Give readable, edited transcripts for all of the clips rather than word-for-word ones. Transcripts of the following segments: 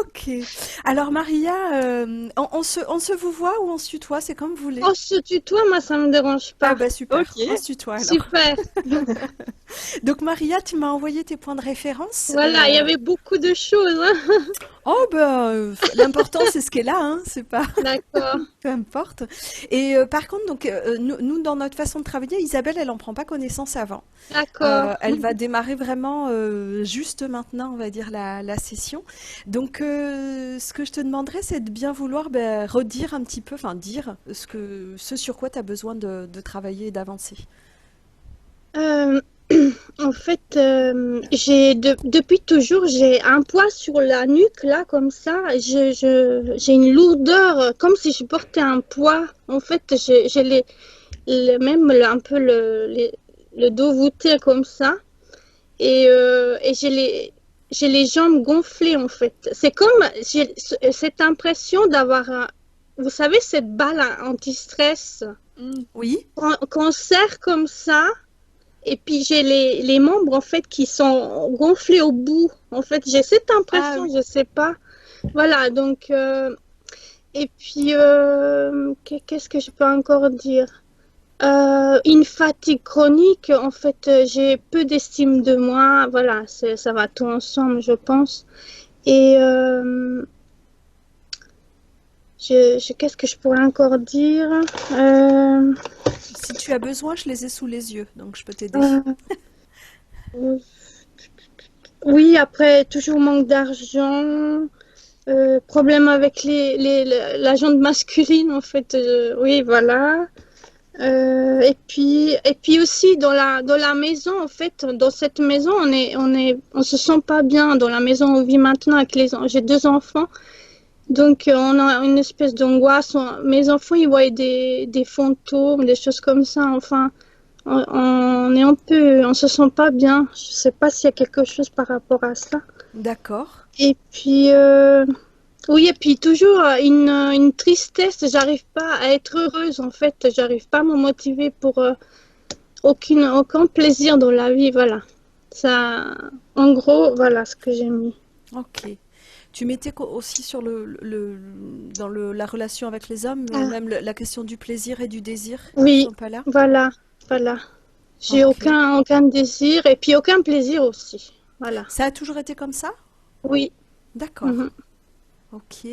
Ok. Alors Maria, on se vous voit ou on se tutoie, c'est comme vous voulez. On se tutoie, moi, ça me dérange Ah pas. bah Ok. super, on se tutoie alors. Super. Donc Maria, tu m'as envoyé tes points de référence. Voilà, il y avait beaucoup de choses, hein. Oh bah l'important c'est ce qui est là, hein, c'est pas D'accord, peu importe. Et par contre donc nous dans notre façon de travailler, Isabelle elle en prend pas connaissance avant. d'accord. Elle va démarrer vraiment juste maintenant, on va dire, la session. Donc, ce que je te demanderais, c'est de bien vouloir redire un petit peu, enfin dire ce sur quoi tu as besoin de travailler et d'avancer. Euh, En fait, depuis toujours, j'ai un poids sur la nuque, là, comme ça. J'ai une lourdeur, comme si je portais un poids. En fait, j'ai même un peu le dos voûté comme ça. Et j'ai les jambes gonflées, en fait. C'est comme, j'ai cette impression d'avoir, vous savez, cette balle anti-stress Oui. qu'on serre comme ça. Et puis j'ai les membres en fait qui sont gonflés au bout. En fait, j'ai cette Ah impression, oui. je sais pas. Voilà, donc et puis qu'est-ce que je peux encore dire? Une fatigue chronique, en fait, j'ai peu d'estime de moi. Voilà, ça va tout ensemble, je pense. Et qu'est-ce que je pourrais encore dire? Euh, Si tu as besoin, je les ai sous les yeux, donc je peux t'aider. euh, oui, après, toujours manque d'argent. Problème avec la jante masculine, en fait. Oui, voilà. Et puis aussi dans la maison, en fait, dans cette maison, on se sent pas bien dans la maison où on vit maintenant avec j'ai deux enfants. Donc, on a une espèce d'angoisse. Mes enfants, ils voient des fantômes, des choses comme ça. Enfin, on se sent pas bien. Je sais pas s'il y a quelque chose par rapport à ça. D'accord. Et puis, oui, et puis toujours une tristesse, j'arrive pas à être heureuse en fait, j'arrive pas à me motiver pour aucun plaisir dans la vie, voilà. Ça, en gros, voilà ce que j'ai mis. Ok. Tu mettais aussi sur la relation avec les hommes, Ah, même la question du plaisir et du désir qui oui, sont pas là. voilà, voilà. J'ai Ok. aucun désir et puis aucun plaisir aussi, voilà. Ça a toujours été comme ça? Oui, mhm, D'accord. Ok.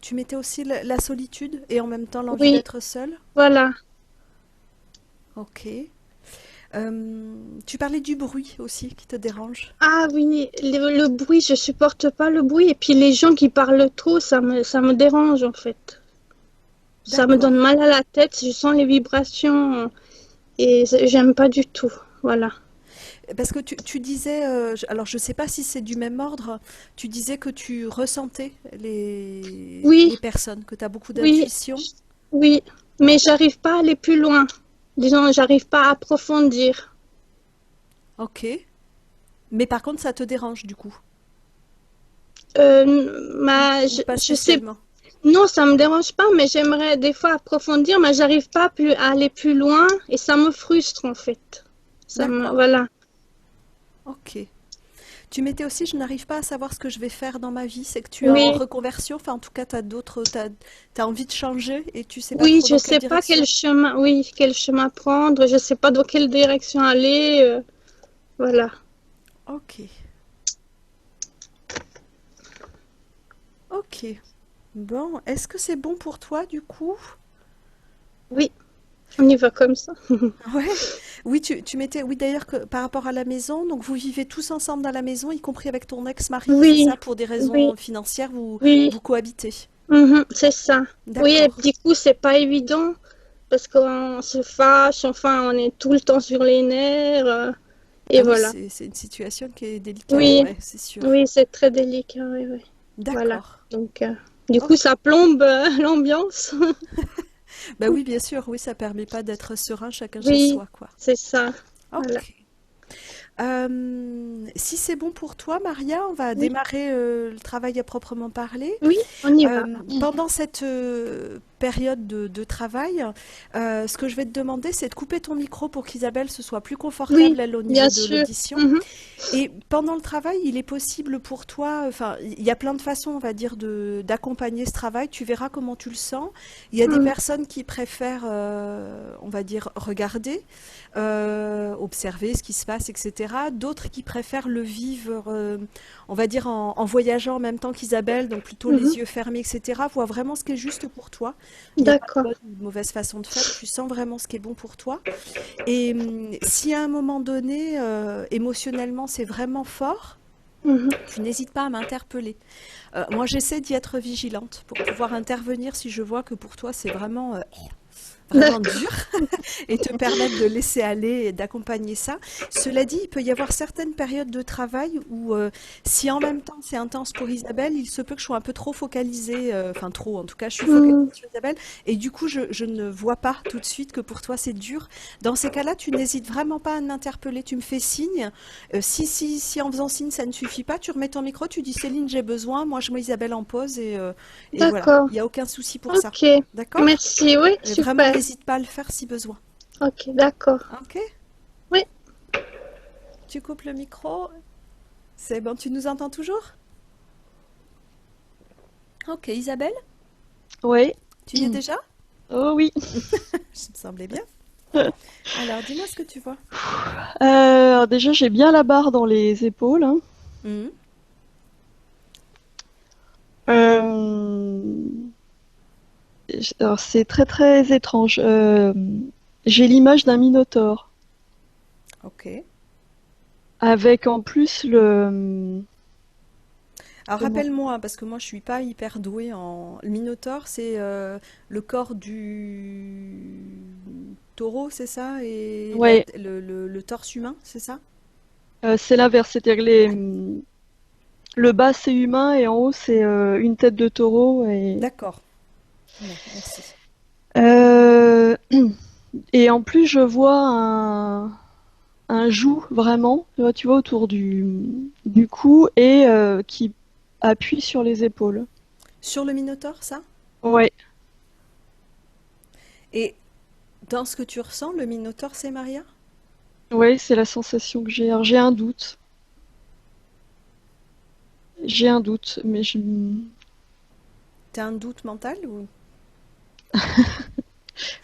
Tu mettais aussi la solitude et en même temps l'envie oui, d'être seule? voilà. Ok. Tu parlais du bruit aussi qui te dérange. Ah oui, le bruit, je supporte pas le bruit et puis les gens qui parlent trop, ça me dérange en fait. Ça me D'accord. donne mal à la tête, je sens les vibrations et j'aime pas du tout. Voilà. Parce que tu disais, alors je sais pas si c'est du même ordre, tu disais que tu ressentais Oui, les personnes, que tu as beaucoup oui, d'intuition. oui, mais j'arrive pas à aller plus loin. Disons, j'arrive pas à approfondir. Ok. Mais par contre, ça te dérange du coup. Ou pas Je sais, spécialement. non, ça me dérange pas, mais j'aimerais des fois approfondir, mais j'arrive pas à aller plus loin et ça me frustre en fait. D'accord. Voilà. Ok. Tu mettais aussi, je n'arrive pas à savoir ce que je vais faire dans ma vie. C'est que tu es en Oui, reconversion. Enfin, en tout cas, t'as envie de changer et tu sais pas oui, trop je dans quelle sais pas direction. quel chemin prendre, je sais pas dans quelle direction aller. Voilà. Ok. Ok. Bon, est-ce que c'est bon pour toi du coup? Oui, on y va comme ça. Ouais. Oui, tu mettais. Oui, d'ailleurs, que par rapport à la maison, donc vous vivez tous ensemble dans la maison, y compris avec ton ex-mari, c'est Oui, ça? Pour des oui, raisons financières, oui, vous cohabitez. c'est ça. Oui, et D'accord. du coup, c'est pas évident parce qu'on se fâche, enfin, on est tout le temps sur les nerfs, et Ah oui, voilà. c'est une situation qui est délicate, Oui, ouais, c'est sûr. oui, c'est très délicat, oui, oui. Voilà. D'accord. Donc, du coup, Ok. ça plombe l'ambiance. Bah oui, bien sûr, oui, ça permet pas d'être serein chacun chez Oui, soi, quoi. c'est ça. Voilà. Ok. Si c'est bon pour toi, Maria, on va Oui, démarrer le travail à proprement parler. oui, on y va. Pendant cette période de travail, ce que je vais te demander, c'est de couper ton micro pour qu'Isabelle se soit plus confortable, Oui, elle, au niveau bien de sûr. l'audition. Mhm, Et pendant le travail, il est possible pour toi, enfin, il y a plein de façons, on va dire, d'accompagner ce travail. Tu verras comment tu le sens. Il y a des mhm, personnes qui préfèrent, on va dire, regarder, observer ce qui se passe, etc. D'autres qui préfèrent le vivre, on va dire, en voyageant en même temps qu'Isabelle, donc plutôt mhm. les yeux fermés, etc. Vois vraiment ce qui est juste pour toi. Il n'y a pas de D'accord. bonne ou de mauvaise façon de faire. Tu sens vraiment ce qui est bon pour toi. Et si à un moment donné, émotionnellement, c'est vraiment fort, Mhm. tu n'hésites pas à m'interpeller. Moi, j'essaie d'y être vigilante pour pouvoir intervenir si je vois que pour toi, c'est vraiment D'accord. dur et te permettre de laisser aller et d'accompagner ça. Cela dit, il peut y avoir certaines périodes de travail où, si en même temps c'est intense pour Isabelle, il se peut que je sois un peu trop focalisée, enfin trop en tout cas, je suis focalisée Mhm. sur Isabelle et du coup je ne vois pas tout de suite que pour toi c'est dur. Dans ces cas-là, tu n'hésites vraiment pas à m'interpeller, tu me fais signe. Si en faisant signe ça ne suffit pas, tu remets ton micro, tu dis Céline j'ai besoin, moi je mets Isabelle en pause et voilà, D'accord. il n'y a aucun souci pour ça. Ok. D'accord? Merci. Oui, Mais vraiment, super. n'hésite pas à le faire si besoin. Ok, d'accord. Ok? Oui, Tu coupes le micro. C'est bon, tu nous entends toujours? Ok, Isabelle, Oui. tu y es déjà? Oh oui. Ça me semblait bien. Alors, dis-moi ce que tu vois. Alors déjà, j'ai bien la barre dans les épaules, hein. Mhm. Euh, alors c'est très très étrange. J'ai l'image d'un minotaure Ok. avec en plus le Alors, comment? rappelle-moi, parce que moi, je suis pas hyper douée en... Le Minotaure, c'est le corps du taureau, c'est ça? Et Ouais, le torse humain, c'est ça? c'est l'inverse, c'est-à-dire le bas c'est humain et en haut c'est une tête de taureau D'accord. Bon, merci. Euh, et en plus je vois un joug vraiment, tu vois, autour du cou et qui appuie sur les épaules. Sur le Minotaure, ça? Ouais, Et dans ce que tu ressens, le Minotaure, c'est Maria? ouais, c'est la sensation que j'ai. Alors j'ai un doute, mais T'as un doute mental ou...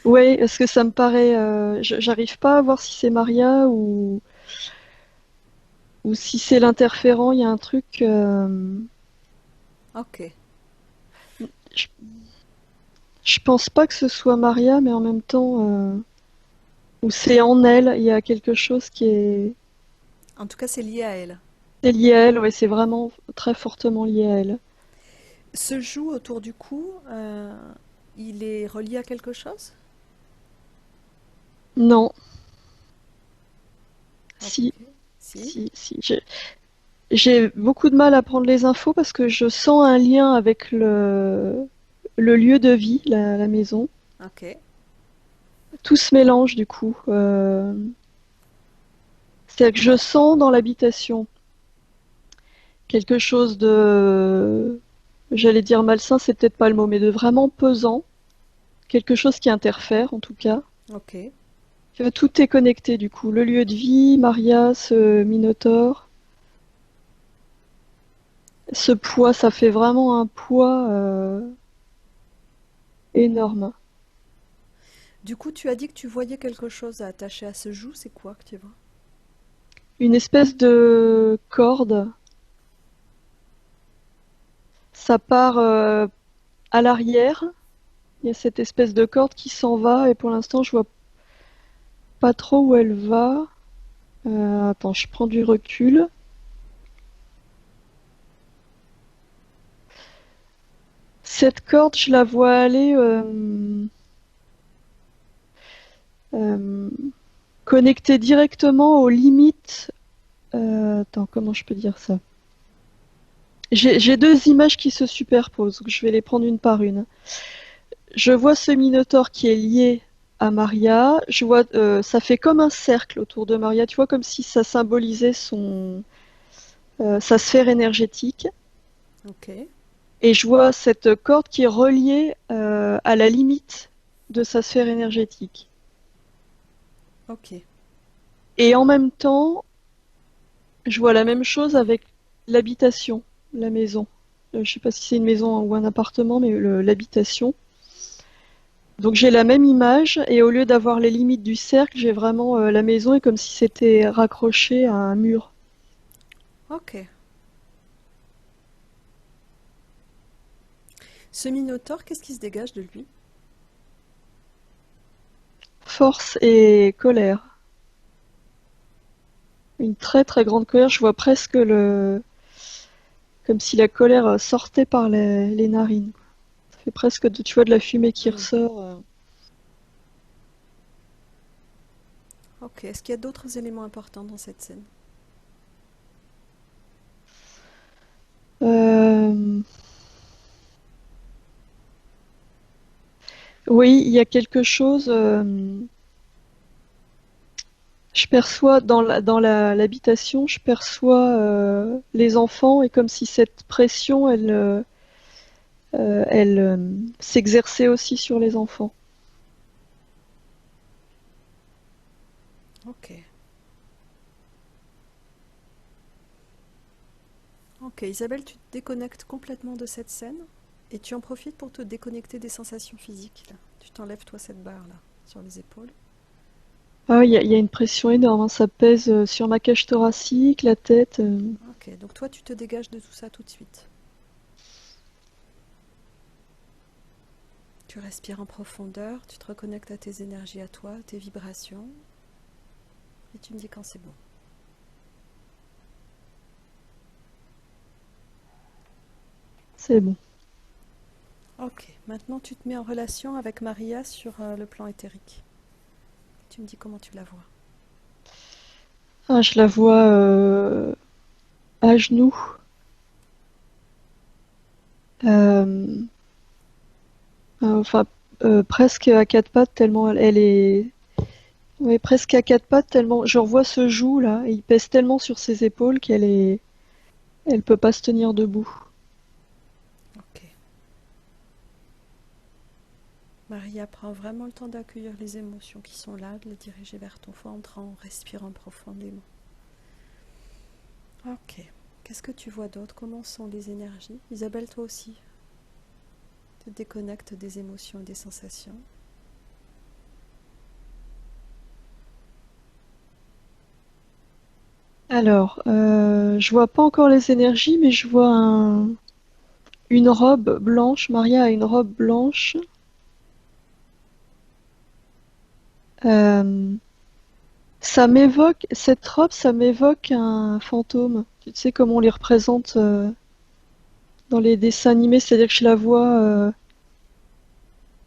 ouais, parce que ça me paraît, j'arrive pas à voir si c'est Maria ou si c'est l'interférent. Il y a un truc. Ok. Je, je pense pas que ce soit Maria, mais en même temps, ou c'est en elle. Il y a quelque chose qui est En tout cas, c'est lié à elle. c'est lié à elle. Ouais, c'est vraiment très fortement lié à elle. Ce joug autour du cou, il est relié à quelque chose? Non, si, Ok. Si. si. J'ai beaucoup de mal à prendre les infos parce que je sens un lien avec le lieu de vie, la maison. Ok. Tout se mélange du coup. C'est-à-dire que je sens dans l'habitation quelque chose de, j'allais dire malsain, c'est peut-être pas le mot, mais de vraiment pesant, quelque chose qui interfère en tout cas. Ok. Tu vois, tout est connecté du coup. Le lieu de vie, Maria, ce Minotaure, ce poids, ça fait vraiment un poids énorme. Du coup, tu as dit que tu voyais quelque chose attaché à ce joug. C'est quoi que tu vois? Une espèce de corde. Ça part à l'arrière. Il y a cette espèce de corde qui s'en va et pour l'instant je vois pas trop où elle va. Attends, je prends du recul. Cette corde, je la vois aller euh, connectée directement aux limites. Attends, comment je peux dire ça? J'ai deux images qui se superposent, donc je vais les prendre une par une. Je vois ce minotaure qui est lié à Maria. Je vois, ça fait comme un cercle autour de Maria. Tu vois, comme si ça symbolisait sa sphère énergétique. Ok. Et je vois cette corde qui est reliée à la limite de sa sphère énergétique. Ok. Et en même temps, je vois la même chose avec l'habitation, la maison. Je sais pas si c'est une maison ou un appartement, mais l'habitation. Donc j'ai la même image et au lieu d'avoir les limites du cercle, j'ai vraiment la maison est comme si c'était raccroché à un mur. Ok. Ce Minotaure, qu'est-ce qui se dégage de lui? Force et colère. Une très très grande colère. Je vois presque comme si la colère sortait par les narines. Ça fait presque tu vois, de la fumée qui Hmm. ressort. Ok. Est-ce qu'il y a d'autres éléments importants dans cette scène? Euh, Oui, il y a quelque chose. Je perçois l'habitation, je perçois les enfants et comme si cette pression, elle s'exerçait aussi sur les enfants. Ok. Ok, Isabelle, tu te déconnectes complètement de cette scène et tu en profites pour te déconnecter des sensations physiques, là. Tu t'enlèves, toi, cette barre, là, sur les épaules. Ah, il y a une pression énorme, hein, ça pèse sur ma cage thoracique, la tête. Ok, donc toi, tu te dégages de tout ça tout de suite. Tu respires en profondeur, tu te reconnectes à tes énergies à toi, tes vibrations, et tu me dis quand c'est bon. C'est bon. Ok, maintenant tu te mets en relation avec Maria sur le plan éthérique. Tu me dis comment tu la vois. Ah, je la vois à genoux, euh, enfin presque à quatre pattes tellement elle est. Ouais, presque à quatre pattes tellement je revois ce joug là, et il pèse tellement sur ses épaules elle peut pas se tenir debout. Ok. Maria, prend vraiment le temps d'accueillir les émotions qui sont là, de les diriger vers ton ventre en respirant profondément. Ok. Qu'est-ce que tu vois d'autre? Comment sont les énergies? Isabelle, toi aussi, te déconnecte des émotions et des sensations. Alors, je vois pas encore les énergies, mais je vois une robe blanche. Maria a une robe blanche. Euh, cette robe, ça m'évoque un fantôme. Tu sais comme on les représente dans les dessins animés, c'est-à-dire que je la vois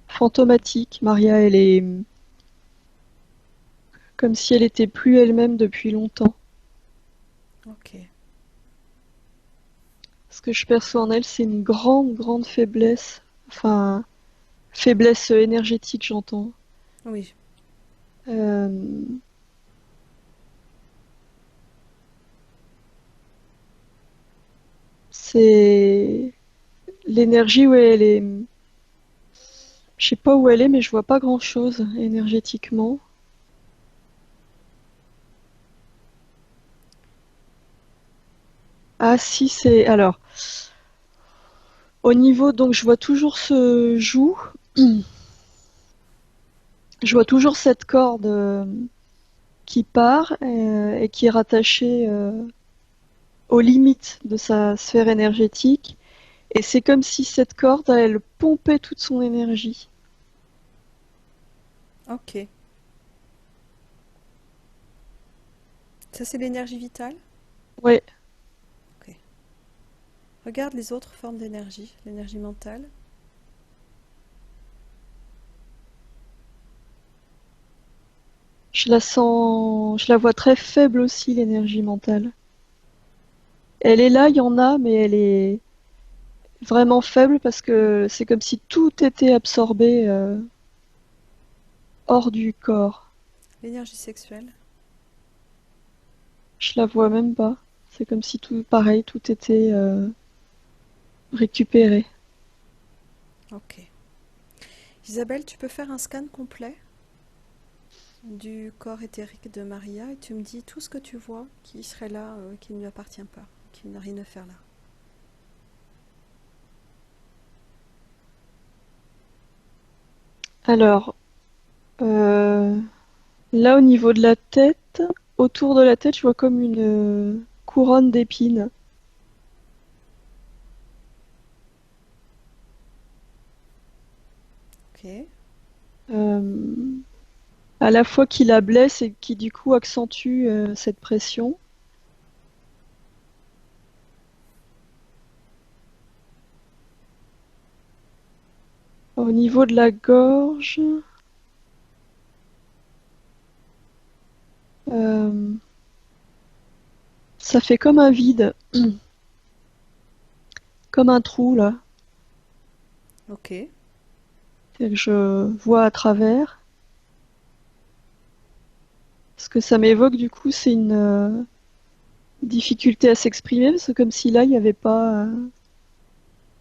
fantomatique. Maria, elle est comme si elle était plus elle-même depuis longtemps. Ok. Ce que je perçois en elle, c'est une grande, grande faiblesse. Enfin, faiblesse énergétique, j'entends. Oui. Euh, c'est l'énergie, ouais, elle est. Je sais pas où elle est, mais je vois pas grand-chose énergétiquement. Ah si, c'est. Alors, au niveau, donc je vois toujours ce joug, je vois toujours cette corde qui part et qui est rattachée aux limites de sa sphère énergétique. Et c'est comme si cette corde, elle pompait toute son énergie. Ok. Ça, c'est l'énergie vitale? Ouais, Ok. Regarde les autres formes d'énergie, l'énergie mentale. je la sens, je la vois très faible aussi, l'énergie mentale. Elle est là, il y en a, mais elle est vraiment faible parce que c'est comme si tout était absorbé hors du corps. L'énergie sexuelle. Je la vois même pas. C'est comme si tout, pareil, tout était. récupérer. Ok. Isabelle, tu peux faire un scan complet du corps éthérique de Maria et tu me dis tout ce que tu vois qui serait là, qui ne lui appartient pas, qui n'a rien à faire là. Alors, euh, là au niveau de la tête, autour de la tête, je vois comme une couronne d'épines. Ok. Euh, à la fois qui la blesse et qui du coup accentue cette pression. Au niveau de la gorge, euh, ça fait comme un vide, comme un trou là. Ok. C'est-à-dire que je vois à travers. Ce que ça m'évoque du coup, c'est une difficulté à s'exprimer, parce que comme si là, il n'y avait pas,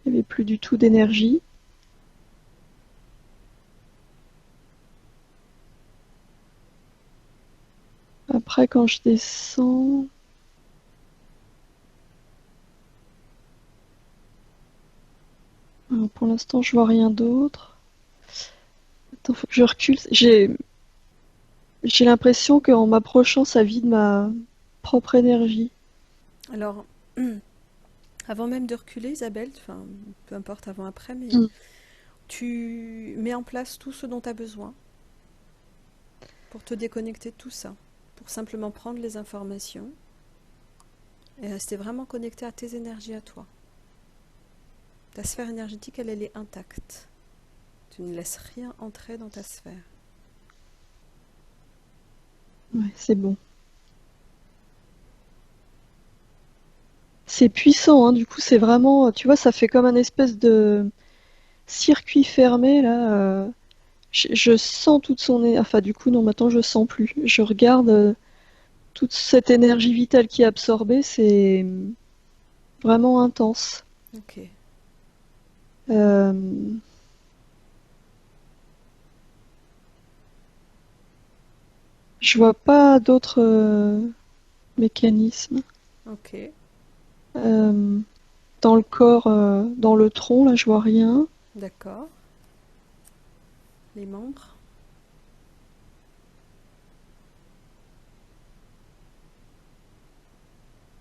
il y avait plus du tout d'énergie. Après, quand je descends, alors, pour l'instant, je vois rien d'autre. Attends, faut que je recule. J'ai l'impression qu'en m'approchant, ça vide ma propre énergie. Alors, avant même de reculer, Isabelle, enfin, peu importe avant après, mais Mm. tu mets en place tout ce dont tu as besoin pour te déconnecter de tout ça, pour simplement prendre les informations et rester vraiment connecté à tes énergies à toi. Ta sphère énergétique, elle est intacte. Tu ne laisses rien entrer dans ta sphère. Ouais, c'est bon. C'est puissant, hein, du coup, c'est vraiment, tu vois, ça fait comme un espèce de circuit fermé là. Je sens toute son, enfin, du coup, non, maintenant je sens plus. Je regarde toute cette énergie vitale qui est absorbée, c'est vraiment intense. Ok. Euh, je vois pas d'autres mécanismes. Ok. Euh, dans le corps, dans le tronc, là, je vois rien. D'accord. Les membres.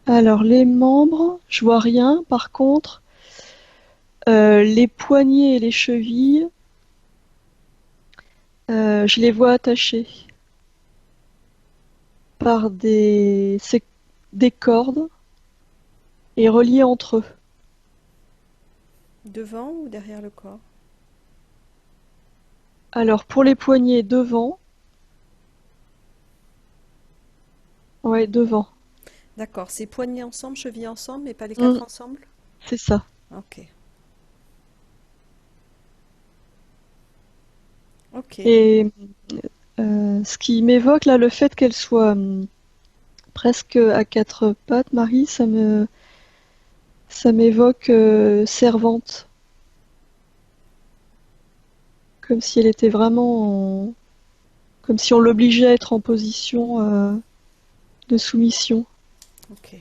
Alors, les membres, je vois rien. Par contre, les poignets et les chevilles, je les vois attachés par des cordes et reliés entre eux. Devant ou derrière le corps? Alors, pour les poignets, devant. Ouais, devant. D'accord. C'est poignets ensemble, chevilles ensemble, mais pas les Mm, quatre ensemble? c'est ça. Ok. Ok. Et ce qui m'évoque là, le fait qu'elle soit presque à quatre pattes, Marie, ça m'évoque servante, comme si elle était vraiment, comme si on l'obligeait à être en position de soumission. Ok.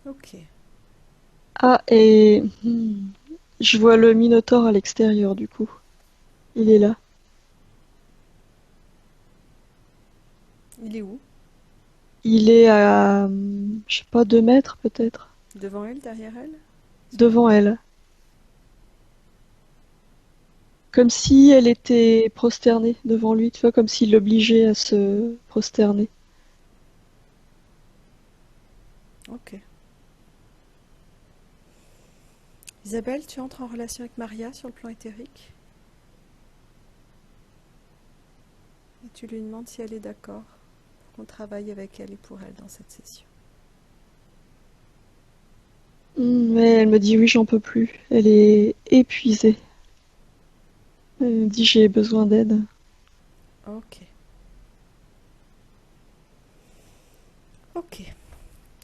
Ok. Ah, et je vois le Minotaure à l'extérieur du coup. Il est là. Il est où? Il est à, je sais pas, 2 mètres peut-être, Devant elle, derrière elle? devant elle. Comme si elle était prosternée devant lui, tu vois, comme s'il l'obligeait à se prosterner. Ok. Isabelle, tu entres en relation avec Maria sur le plan éthérique et tu lui demandes si elle est d'accord pour qu'on travaille avec elle et pour elle dans cette session. Mais elle me dit oui, j'en peux plus. Elle est épuisée. Elle me dit j'ai besoin d'aide. Ok. Ok.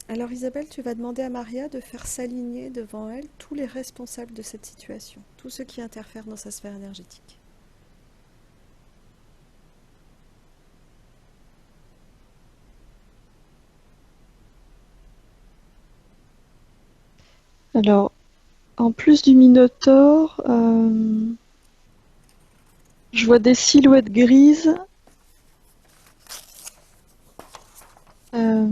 Alors Isabelle, tu vas demander à Maria de faire s'aligner devant elle tous les responsables de cette situation, tous ceux qui interfèrent dans sa sphère énergétique. Alors, en plus du Minotaure, je vois des silhouettes grises. euh,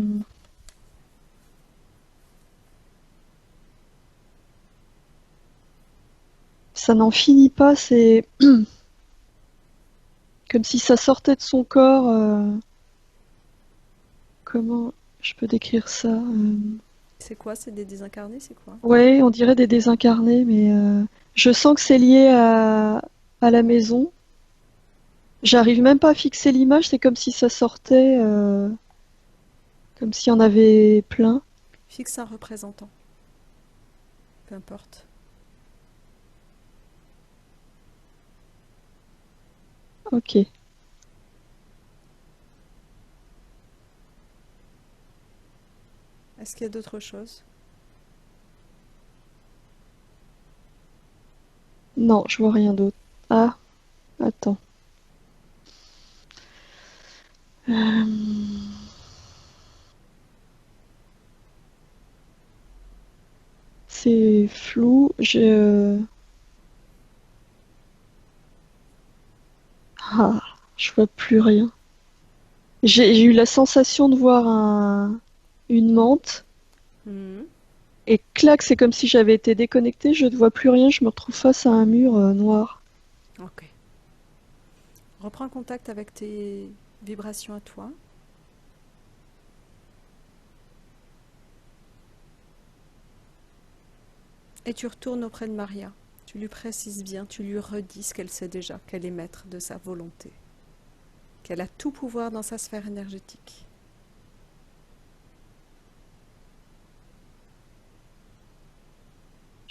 Ça n'en finit pas, c'est comme si ça sortait de son corps. Comment je peux décrire ça? C'est quoi? C'est des désincarnés? C'est quoi? Ouais, on dirait des désincarnés, mais je sens que c'est lié à la maison. J'arrive même pas à fixer l'image, c'est comme si ça sortait, comme s'il y en avait plein. Fixe un représentant. Peu importe. Ok. Est-ce qu'il y a d'autres choses? Non, je vois rien d'autre. Ah, attends. Euh, C'est flou. Je vois plus rien. J'ai eu la sensation de voir une menthe. Mhm. Et clac, c'est comme si j'avais été déconnectée, je ne vois plus rien, je me retrouve face à un mur noir. Ok. Reprends contact avec tes vibrations à toi. Et tu retournes auprès de Maria. Tu lui précises bien, tu lui redis ce qu'elle sait déjà, qu'elle est maître de sa volonté, qu'elle a tout pouvoir dans sa sphère énergétique.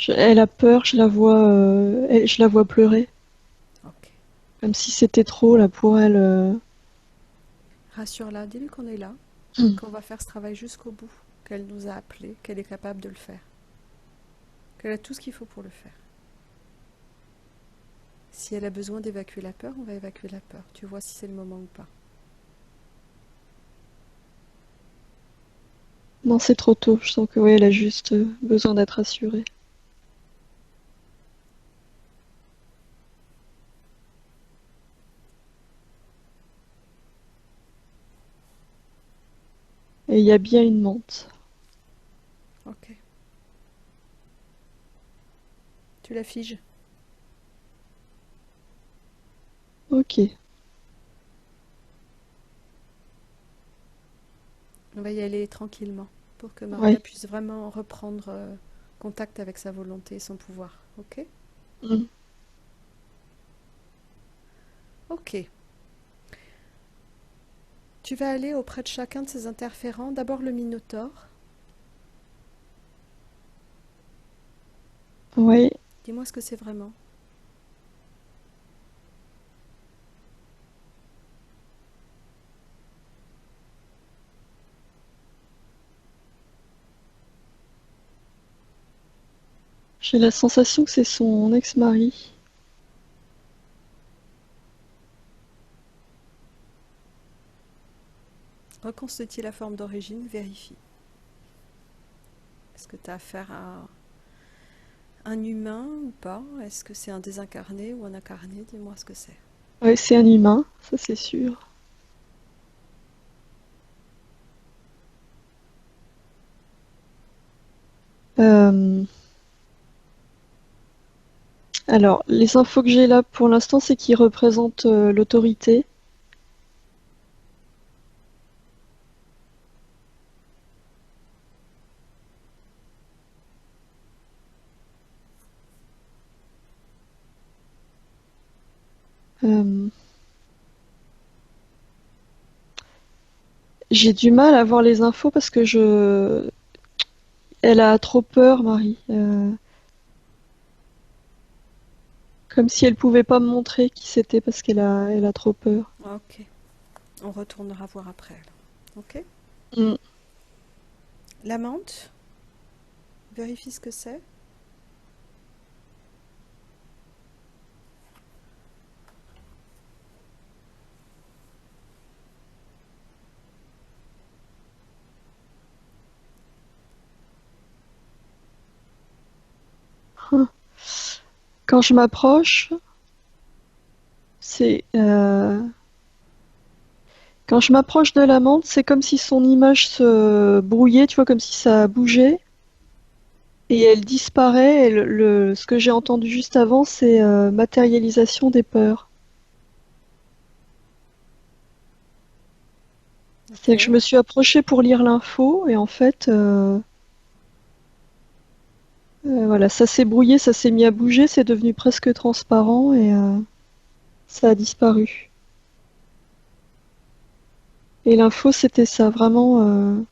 Elle a peur, je la vois pleurer. Ok. Comme si c'était trop là pour elle. Rassure-la, dis-lui qu'on est là, Hmm. qu'on va faire ce travail jusqu'au bout, qu'elle nous a appelés, qu'elle est capable de le faire, qu'elle a tout ce qu'il faut pour le faire. Si elle a besoin d'évacuer la peur, on va évacuer la peur. Tu vois si c'est le moment ou pas. Non, c'est trop tôt, je sens que ouais, elle a juste besoin d'être rassurée. Et il y a bien une menthe. Ok. Tu la figes. Ok. On va y aller tranquillement pour que Maria Ouais. puisse vraiment reprendre contact avec sa volonté et son pouvoir. Ok? Hmm. Ok. Tu vas aller auprès de chacun de ces interférents. D'abord le Minotaure. Ouais. Dis-moi ce que c'est vraiment. J'ai la sensation que c'est son ex-mari. Reconstitue la forme d'origine, vérifie. Est-ce que tu as affaire à un humain ou pas? Est-ce que c'est un désincarné ou un incarné? Dis-moi ce que c'est. Ouais, c'est un humain, ça c'est sûr. Euh, Alors, les infos que j'ai là pour l'instant, c'est qu'il représente l'autorité. Euh, J'ai du mal à voir les infos parce que elle a trop peur, Marie. Comme si elle pouvait pas me montrer qui c'était parce elle a trop peur. Ok. On retournera voir après. Ok? Mm. La menthe, vérifie ce que c'est. Quand je m'approche, c'est quand je m'approche de la menthe, c'est comme si son image se brouillait, tu vois, comme si ça bougeait, et elle disparaît. Et ce que j'ai entendu juste avant, c'est matérialisation des peurs. C'est que je Ok. me suis approchée pour lire l'info, et en fait, voilà, ça s'est brouillé, ça s'est mis à bouger, c'est devenu presque transparent, et ça a disparu. Et l'info, c'était ça, vraiment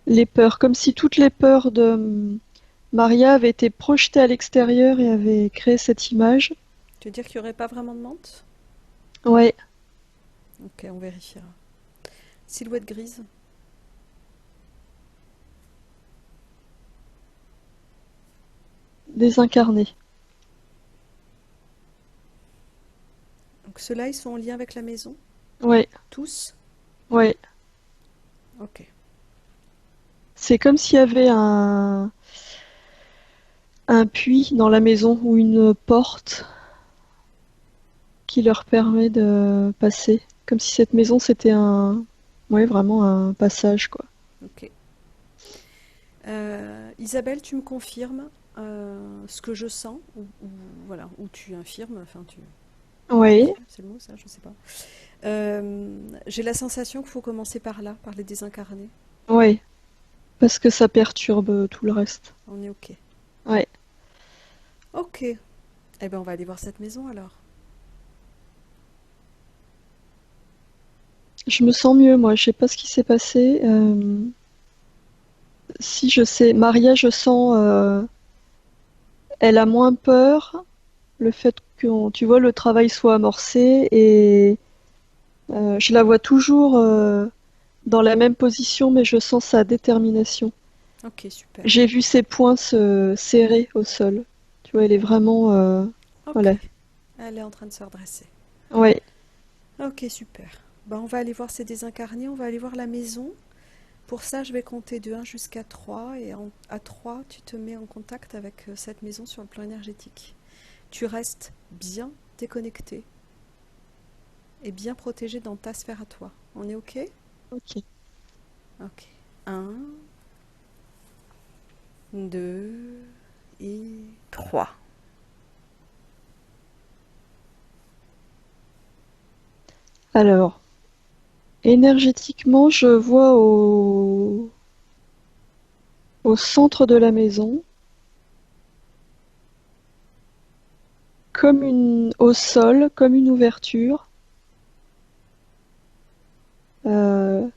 les peurs, comme si toutes les peurs de Maria avaient été projetées à l'extérieur et avaient créé cette image. Tu veux dire qu'il n'y aurait pas vraiment de menthe? Ouais, Ok, on vérifiera. Silhouette grise. désincarné. Donc ceux-là, ils sont en lien avec la maison? Ouais, Tous? ouais. Ok. C'est comme s'il y avait un puits dans la maison ou une porte qui leur permet de passer. Comme si cette maison c'était ouais, vraiment un passage, quoi. Ok. Isabelle, tu me confirmes ce que je sens voilà, ou tu infirmes, enfin tu Ouais, vérifies, c'est le mot ça, je sais pas. J'ai la sensation qu'il faut commencer par là, par les désincarnés. ouais. Parce que ça perturbe tout le reste. On est ok. Ouais. Ok. Eh ben on va aller voir cette maison alors. Je me sens mieux, moi. Je sais pas ce qui s'est passé. Si je sais, Maria, je sens, elle a moins peur. Le fait que, tu vois, le travail soit amorcé et je la vois toujours dans la même position, mais je sens sa détermination. Ok, super. J'ai vu ses poings se serrer au sol. Tu vois, elle est vraiment, Ok. voilà. Elle est en train de se redresser. Ouais, Ok, super. Ben, on va aller voir ces désincarnés, on va aller voir la maison. Pour ça, je vais compter de 1 jusqu'à 3 et à 3, tu te mets en contact avec cette maison sur le plan énergétique. Tu restes bien déconnecté et bien protégé dans ta sphère à toi. On est ok? ok. Ok. Un, 2 et 3. Alors, énergétiquement, je vois au centre de la maison, au sol, comme une ouverture. Euh,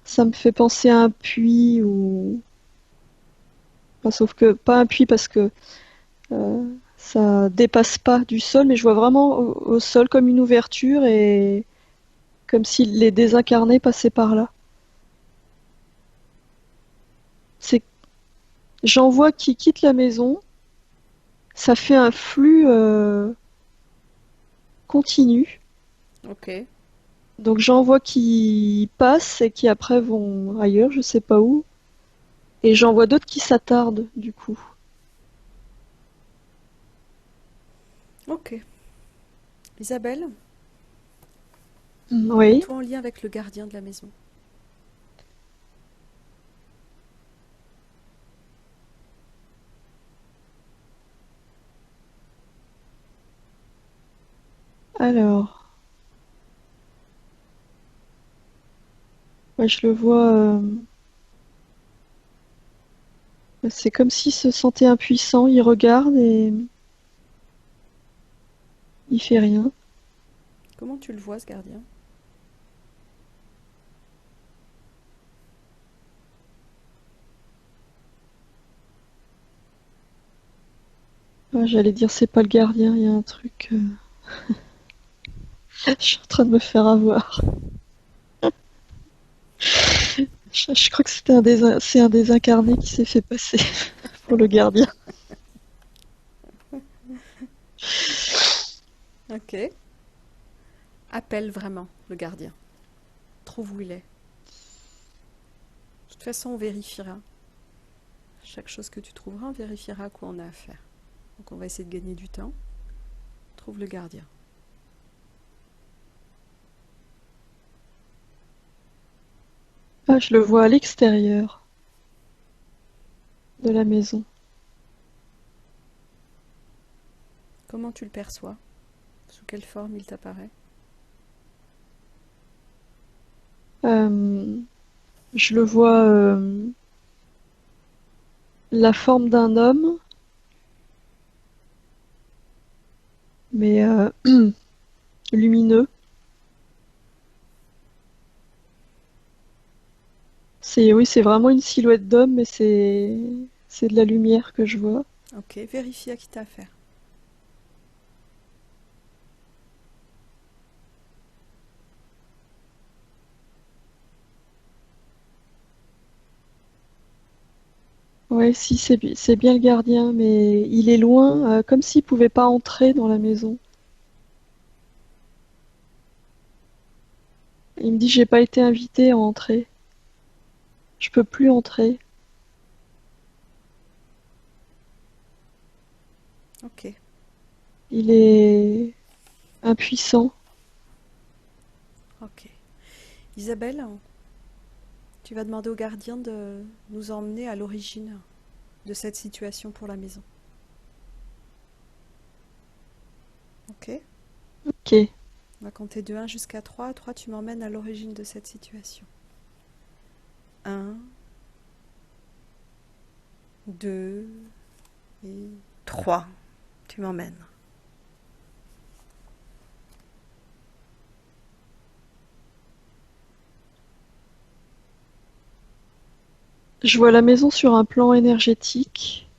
Ça me fait penser à un puits ou, enfin, sauf que pas un puits parce que euh, ça dépasse pas du sol, mais je vois vraiment au sol comme une ouverture et comme si les désincarnés passaient par là. C'est, j'en vois qui quittent la maison, ça fait un flux continu. Ok. Donc j'en vois qui passent et qui après vont ailleurs, je sais pas où. Et j'en vois d'autres qui s'attardent du coup. Ok. Isabelle, Oui. mets-toi en lien avec le gardien de la maison. Alors, ouais, je le vois. C'est comme s'il se sentait impuissant. Il regarde et il fait rien. Comment tu le vois, ce gardien? Ouais, j'allais dire c'est pas le gardien. Il y a un truc. Je suis en train de me faire avoir. Je crois que c'est un désincarné qui s'est fait passer pour le gardien. Ok. Appelle vraiment le gardien. Trouve où il est. De toute façon, on vérifiera. Chaque chose que tu trouveras, on vérifiera à quoi on a affaire. Donc on va essayer de gagner du temps. Trouve le gardien. Ah, je le vois à l'extérieur de la maison. Comment tu le perçois? Sous quelle forme il t'apparaît? Euh, je le vois la forme d'un homme, mais lumineux. Oui, c'est vraiment une silhouette d'homme, mais c'est de la lumière que je vois. Ok, vérifie à qui t'as affaire. Ouais, si, c'est bien le gardien, mais il est loin, comme s'il pouvait pas entrer dans la maison. Il me dit, j'ai pas été invité à entrer. Je peux plus entrer. Ok, Il est impuissant. ok. Isabelle, tu vas demander au gardien de nous emmener à l'origine de cette situation pour la maison. Ok? Ok. On va compter de 1 jusqu'à 3. 3, tu m'emmènes à l'origine de cette situation. 1, 2 et 3. Tu m'emmènes. Je vois la maison sur un plan énergétique.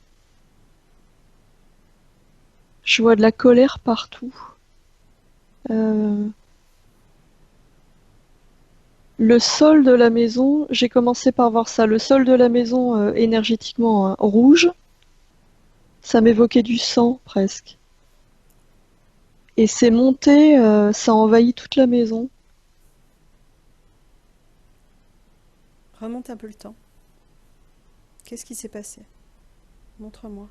Je vois de la colère partout. Euh, le sol de la maison, j'ai commencé par voir ça. Le sol de la maison, énergétiquement rouge, ça m'évoquait du sang presque. Et c'est monté, ça envahit toute la maison. Remonte un peu le temps. Qu'est-ce qui s'est passé? Montre-moi.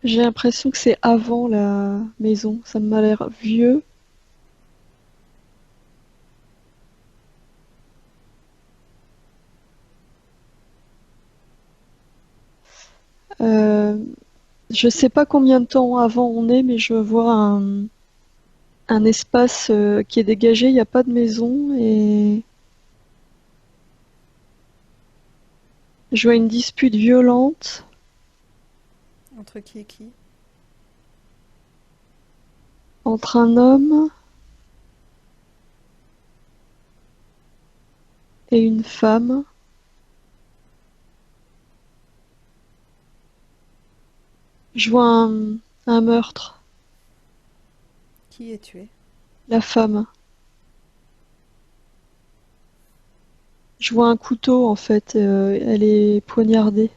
J'ai l'impression que c'est avant la maison. Ça m'a l'air vieux. Euh, je sais pas combien de temps avant on est, mais je vois un espace qui est dégagé. Il n'y a pas de maison et je vois une dispute violente Entre qui et qui? entre un homme et une femme. Je vois un meurtre. Qui est tué? La femme. Je vois un couteau en fait. Elle est poignardée.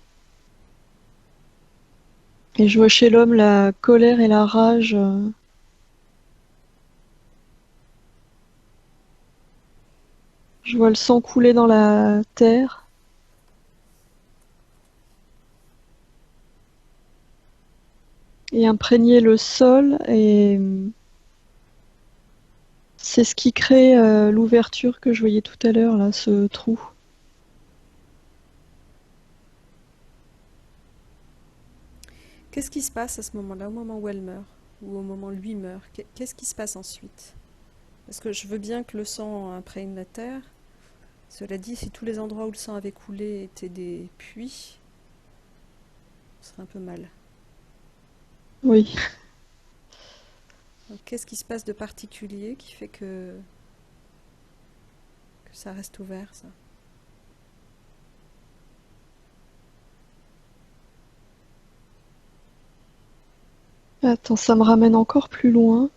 Et je vois chez l'homme la colère et la rage. Je vois le sang couler dans la terre et imprégner le sol et c'est ce qui crée l'ouverture que je voyais tout à l'heure là, ce trou. Qu'est-ce qui se passe à ce moment-là, au moment où elle meurt? Ou au moment où lui meurt? Qu'est-ce qui se passe ensuite? Parce que je veux bien que le sang imprègne la terre. Cela dit, si tous les endroits où le sang avait coulé étaient des puits, ce serait un peu mal. Oui. Donc, qu'est-ce qui se passe de particulier qui fait que que ça reste ouvert, ça. Attends, ça me ramène encore plus loin.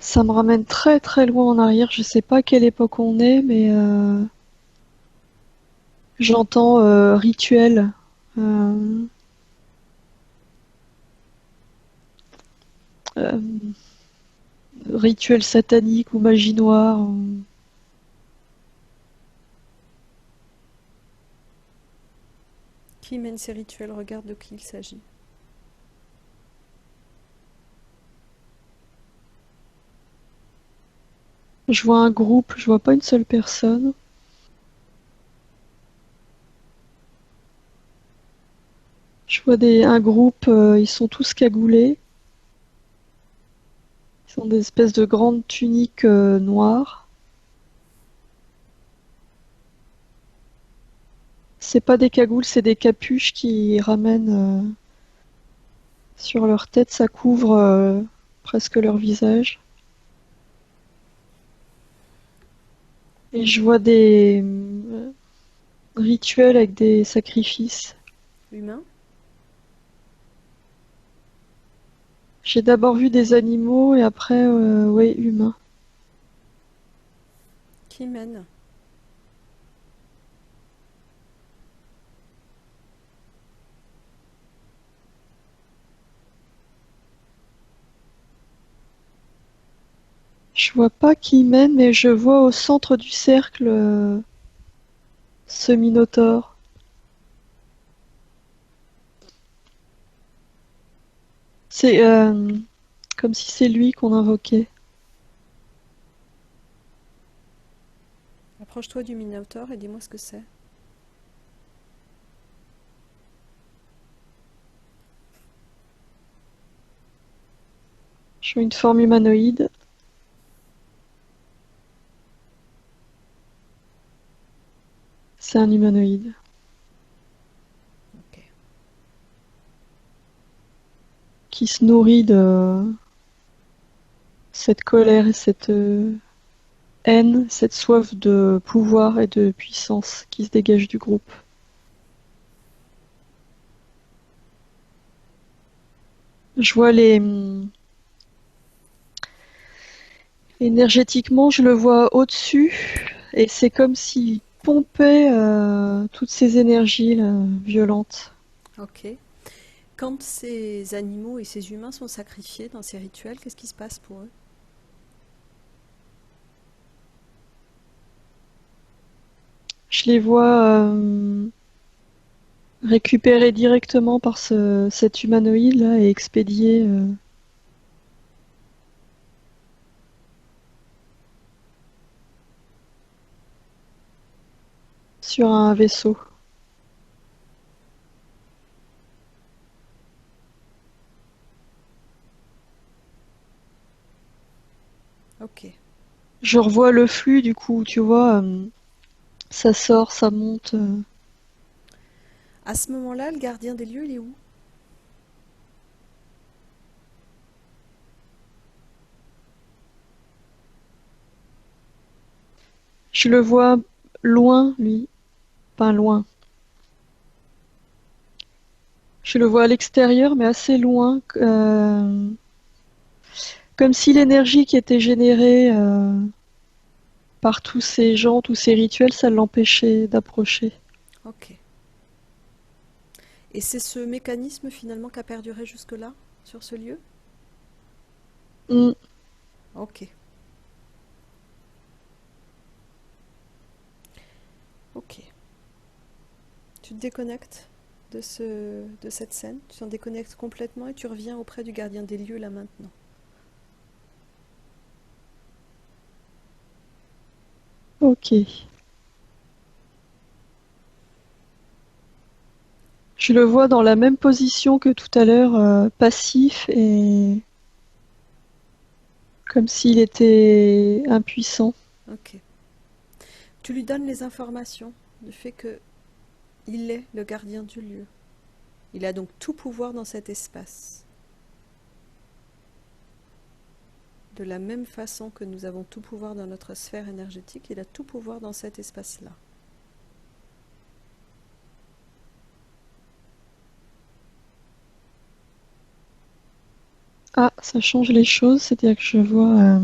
Ça me ramène très très loin en arrière. Je sais pas à quelle époque on est, mais j'entends rituel. Euh, euh, Rituel satanique ou magie noire. Qui mène ces rituels? Regarde de qui il s'agit. Je vois un groupe, je vois pas une seule personne. Je vois un groupe, ils sont tous cagoulés. Ils ont des espèces de grandes tuniques noires. C'est pas des cagoules, c'est des capuches qui ramènent sur leur tête, ça couvre presque leur visage. Et je vois des rituels avec des sacrifices. Humain? J'ai d'abord vu des animaux et après, ouais, humains. Qui mène? Je vois pas qui mène, mais je vois au centre du cercle ce minotaure. C'est comme si c'est lui qu'on invoquait. Approche-toi du Minotaure et dis-moi ce que c'est. Je vois une forme humanoïde. C'est un humanoïde Ok. qui se nourrit de cette colère et cette haine, cette soif de pouvoir et de puissance qui se dégage du groupe. Je vois énergétiquement, je le vois au-dessus et c'est comme s'il pompait toutes ces énergies là, violentes. Ok. Quand ces animaux et ces humains sont sacrifiés dans ces rituels, qu'est-ce qui se passe pour eux? Je les vois récupérés directement par cet humanoïde là et expédiés sur un vaisseau. Ok. Je revois le flux du coup, tu vois, ça sort, ça monte. À ce moment-là, le gardien des lieux, il est où? Je le vois loin, lui, pas loin. Je le vois à l'extérieur, mais assez loin, comme si l'énergie qui était générée par tous ces gens, tous ces rituels, ça l'empêchait d'approcher. Ok. Et c'est ce mécanisme finalement qui a perduré jusque-là, sur ce lieu? Mm. Ok. Ok. Tu te déconnectes de cette scène, tu t'en déconnectes complètement et tu reviens auprès du gardien des lieux là maintenant. Ok. Je le vois dans la même position que tout à l'heure, passif et comme s'il était impuissant. Ok. Tu lui donnes les informations du fait que il est le gardien du lieu. Il a donc tout pouvoir dans cet espace. De la même façon que nous avons tout pouvoir dans notre sphère énergétique, il a tout pouvoir dans cet espace-là. Ah, ça change les choses, c'est-à-dire que je vois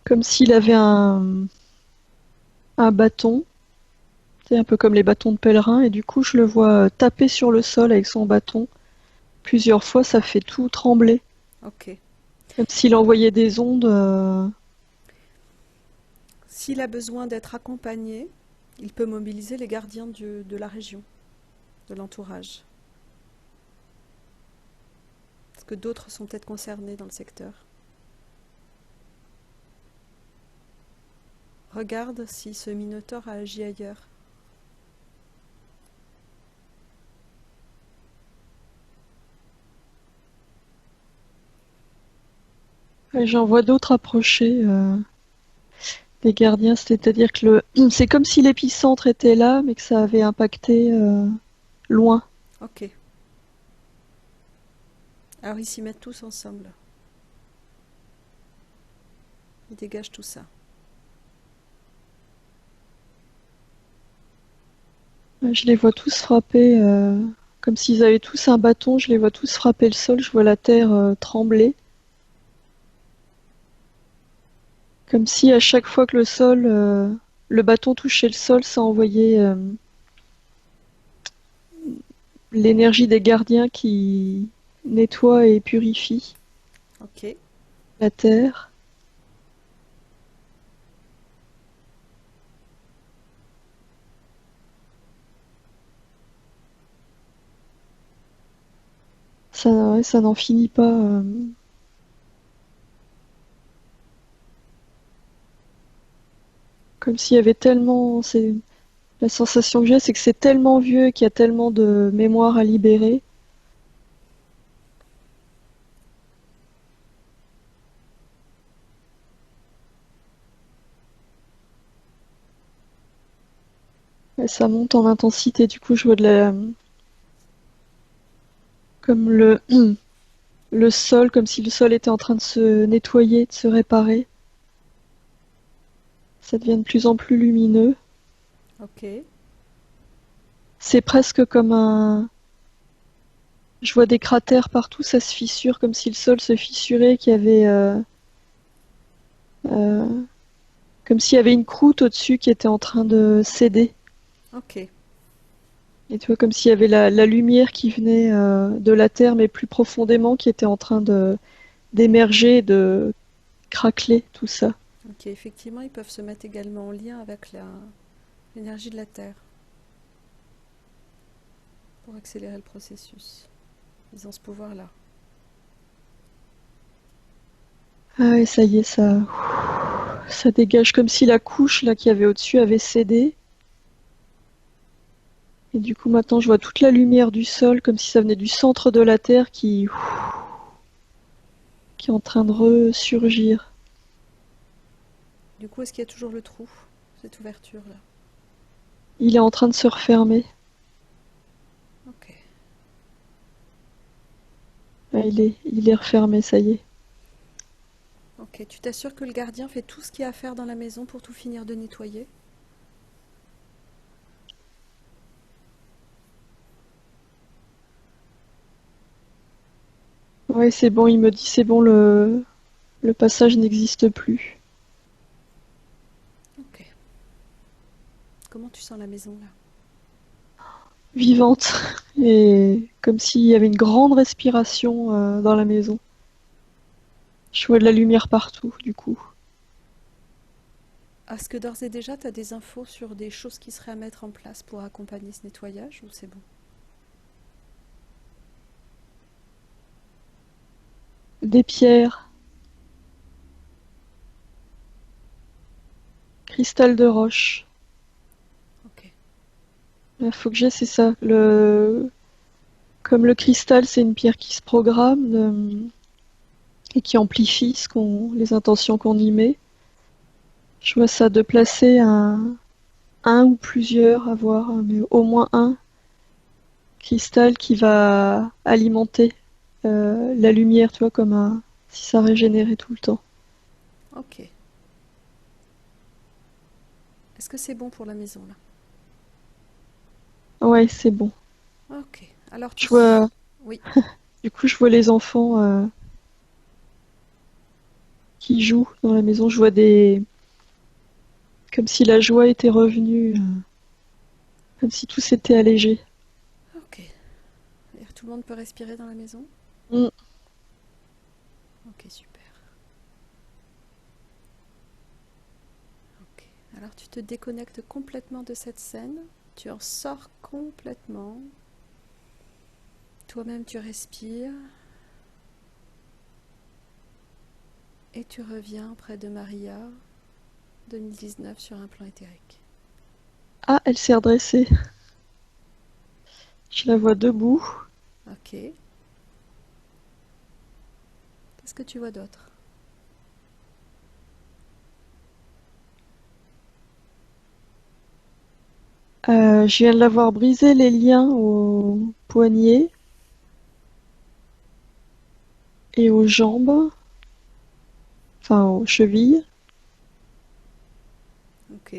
comme s'il avait un bâton, c'est un peu comme les bâtons de pèlerin, et du coup je le vois taper sur le sol avec son bâton. Plusieurs fois, ça fait tout trembler, Ok. comme s'il envoyait des ondes. S'il a besoin d'être accompagné, il peut mobiliser les gardiens de la région, de l'entourage. Parce que d'autres sont peut-être concernés dans le secteur. Regarde si ce minotaure a agi ailleurs. Et j'en vois d'autres approcher, des gardiens, c'est-à-dire que c'est comme si l'épicentre était là, mais que ça avait impacté loin. Ok. Alors ils s'y mettent tous ensemble. Ils dégagent tout ça. Je les vois tous frapper, comme s'ils avaient tous un bâton, je les vois tous frapper le sol, je vois la terre trembler. Comme si à chaque fois que le bâton touchait le sol, ça envoyait l'énergie des gardiens qui nettoie et purifie Ok. la terre. Ça, ouais, ça n'en finit pas. Comme s'il y avait tellement. La sensation que j'ai, c'est que c'est tellement vieux qu'il y a tellement de mémoire à libérer. Et ça monte en intensité. Du coup, je vois comme le sol, comme si le sol était en train de se nettoyer, de se réparer. Ça devient de plus en plus lumineux. Ok. C'est presque comme je vois des cratères partout, ça se fissure, comme si le sol se fissurait, qu'il y avait, euh, comme s'il y avait une croûte au-dessus qui était en train de céder. Ok. Et tu vois, comme s'il y avait la lumière qui venait de la terre, mais plus profondément, qui était en train d'émerger, de craqueler, tout ça. Ok. Effectivement, ils peuvent se mettre également en lien avec l'énergie de la Terre pour accélérer le processus. Ils ont ce pouvoir-là. Ah, et ça y est, ça dégage comme si la couche là qu'il y avait au-dessus avait cédé. Et du coup, maintenant, je vois toute la lumière du sol, comme si ça venait du centre de la Terre qui est en train de ressurgir. Du coup, est-ce qu'il y a toujours le trou, cette ouverture-là? Il est en train de se refermer. Ok. Ah, il est refermé, ça y est. Ok. Tu t'assures que le gardien fait tout ce qu'il y a à faire dans la maison pour tout finir de nettoyer? Ouais, c'est bon, il me dit c'est bon, le passage n'existe plus. Ok. Comment tu sens la maison là? Vivante. Et comme s'il y avait une grande respiration dans la maison. Je vois de la lumière partout, du coup. Est-ce que d'ores et déjà tu as des infos sur des choses qui seraient à mettre en place pour accompagner ce nettoyage ou c'est bon? Des pierres, cristal de roche. Ok. Il faut que j'ai, c'est ça. Comme le cristal, c'est une pierre qui se programme et qui amplifie les intentions qu'on y met. Je vois ça de placer un ou plusieurs, à voir, mais au moins un cristal qui va alimenter la lumière, tu vois, comme si ça régénérait tout le temps. Ok. Est-ce que c'est bon pour la maison là? Ouais, c'est bon. Ok. Alors Je vois, Oui. du coup, je vois les enfants qui jouent dans la maison. Je vois comme si la joie était revenue, comme si tout s'était allégé. Ok. Et tout le monde peut respirer dans la maison? Mm. Ok, super. Ok. Alors tu te déconnectes complètement de cette scène. Tu en sors complètement. Toi-même, tu respires. Et tu reviens près de Maria, 2019, sur un plan éthérique. Ah, elle s'est redressée. Je la vois debout. Ok. Qu'est-ce que tu vois d'autre? Je viens de la voir briser les liens aux poignets et aux jambes, enfin aux chevilles. Ok.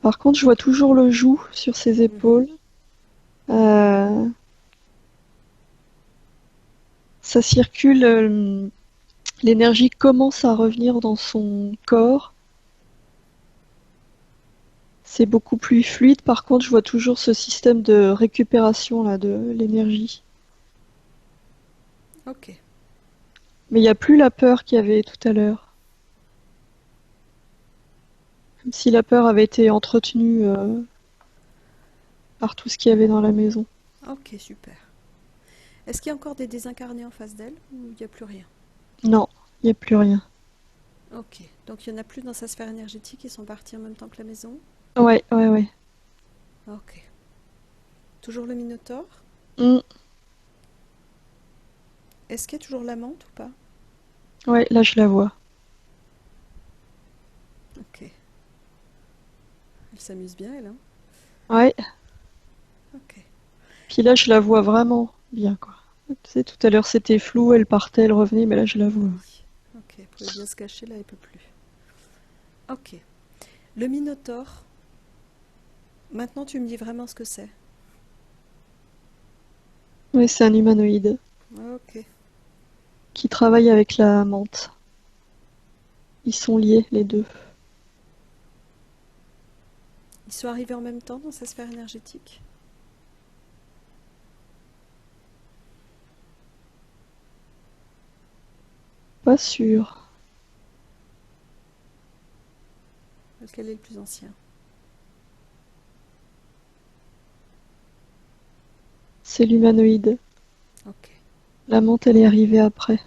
Par contre, je vois toujours le joug sur ses Mhm. épaules. Euh, Ça circule, l'énergie commence à revenir dans son corps. C'est beaucoup plus fluide. Par contre, je vois toujours ce système de récupération là de l'énergie. Ok. Mais il n'y a plus la peur qu'il y avait tout à l'heure. Comme si la peur avait été entretenue par tout ce qu'il y avait dans la maison. Ok, super. Est-ce qu'il y a encore des désincarnés en face d'elle ou il n'y a plus rien? Non, il n'y a plus rien. Ok. Donc il n'y en a plus dans sa sphère énergétique, ils sont partis en même temps que la maison? Ouais, ouais, ouais. Ok. Toujours le Minotaure? Mm, Est-ce qu'il y a toujours la menthe ou pas? ouais, là je la vois. Ok. Elle s'amuse bien, elle, hein? Ouais, Ok. puis là je la vois vraiment bien, quoi. Tu sais, tout à l'heure c'était flou, elle partait, elle revenait, mais là je la vois. Oui. Ok. Elle pouvait bien se cacher, là, elle peut plus. Ok. Le Minotaure, maintenant tu me dis vraiment ce que c'est. Ouais, c'est un humanoïde Ok. qui travaille avec la menthe. Ils sont liés, les deux. Ils sont arrivés en même temps dans sa sphère énergétique? Pas sûr. Lequel est le plus ancien? C'est l'humanoïde. Ok. La menthe, elle est arrivée après.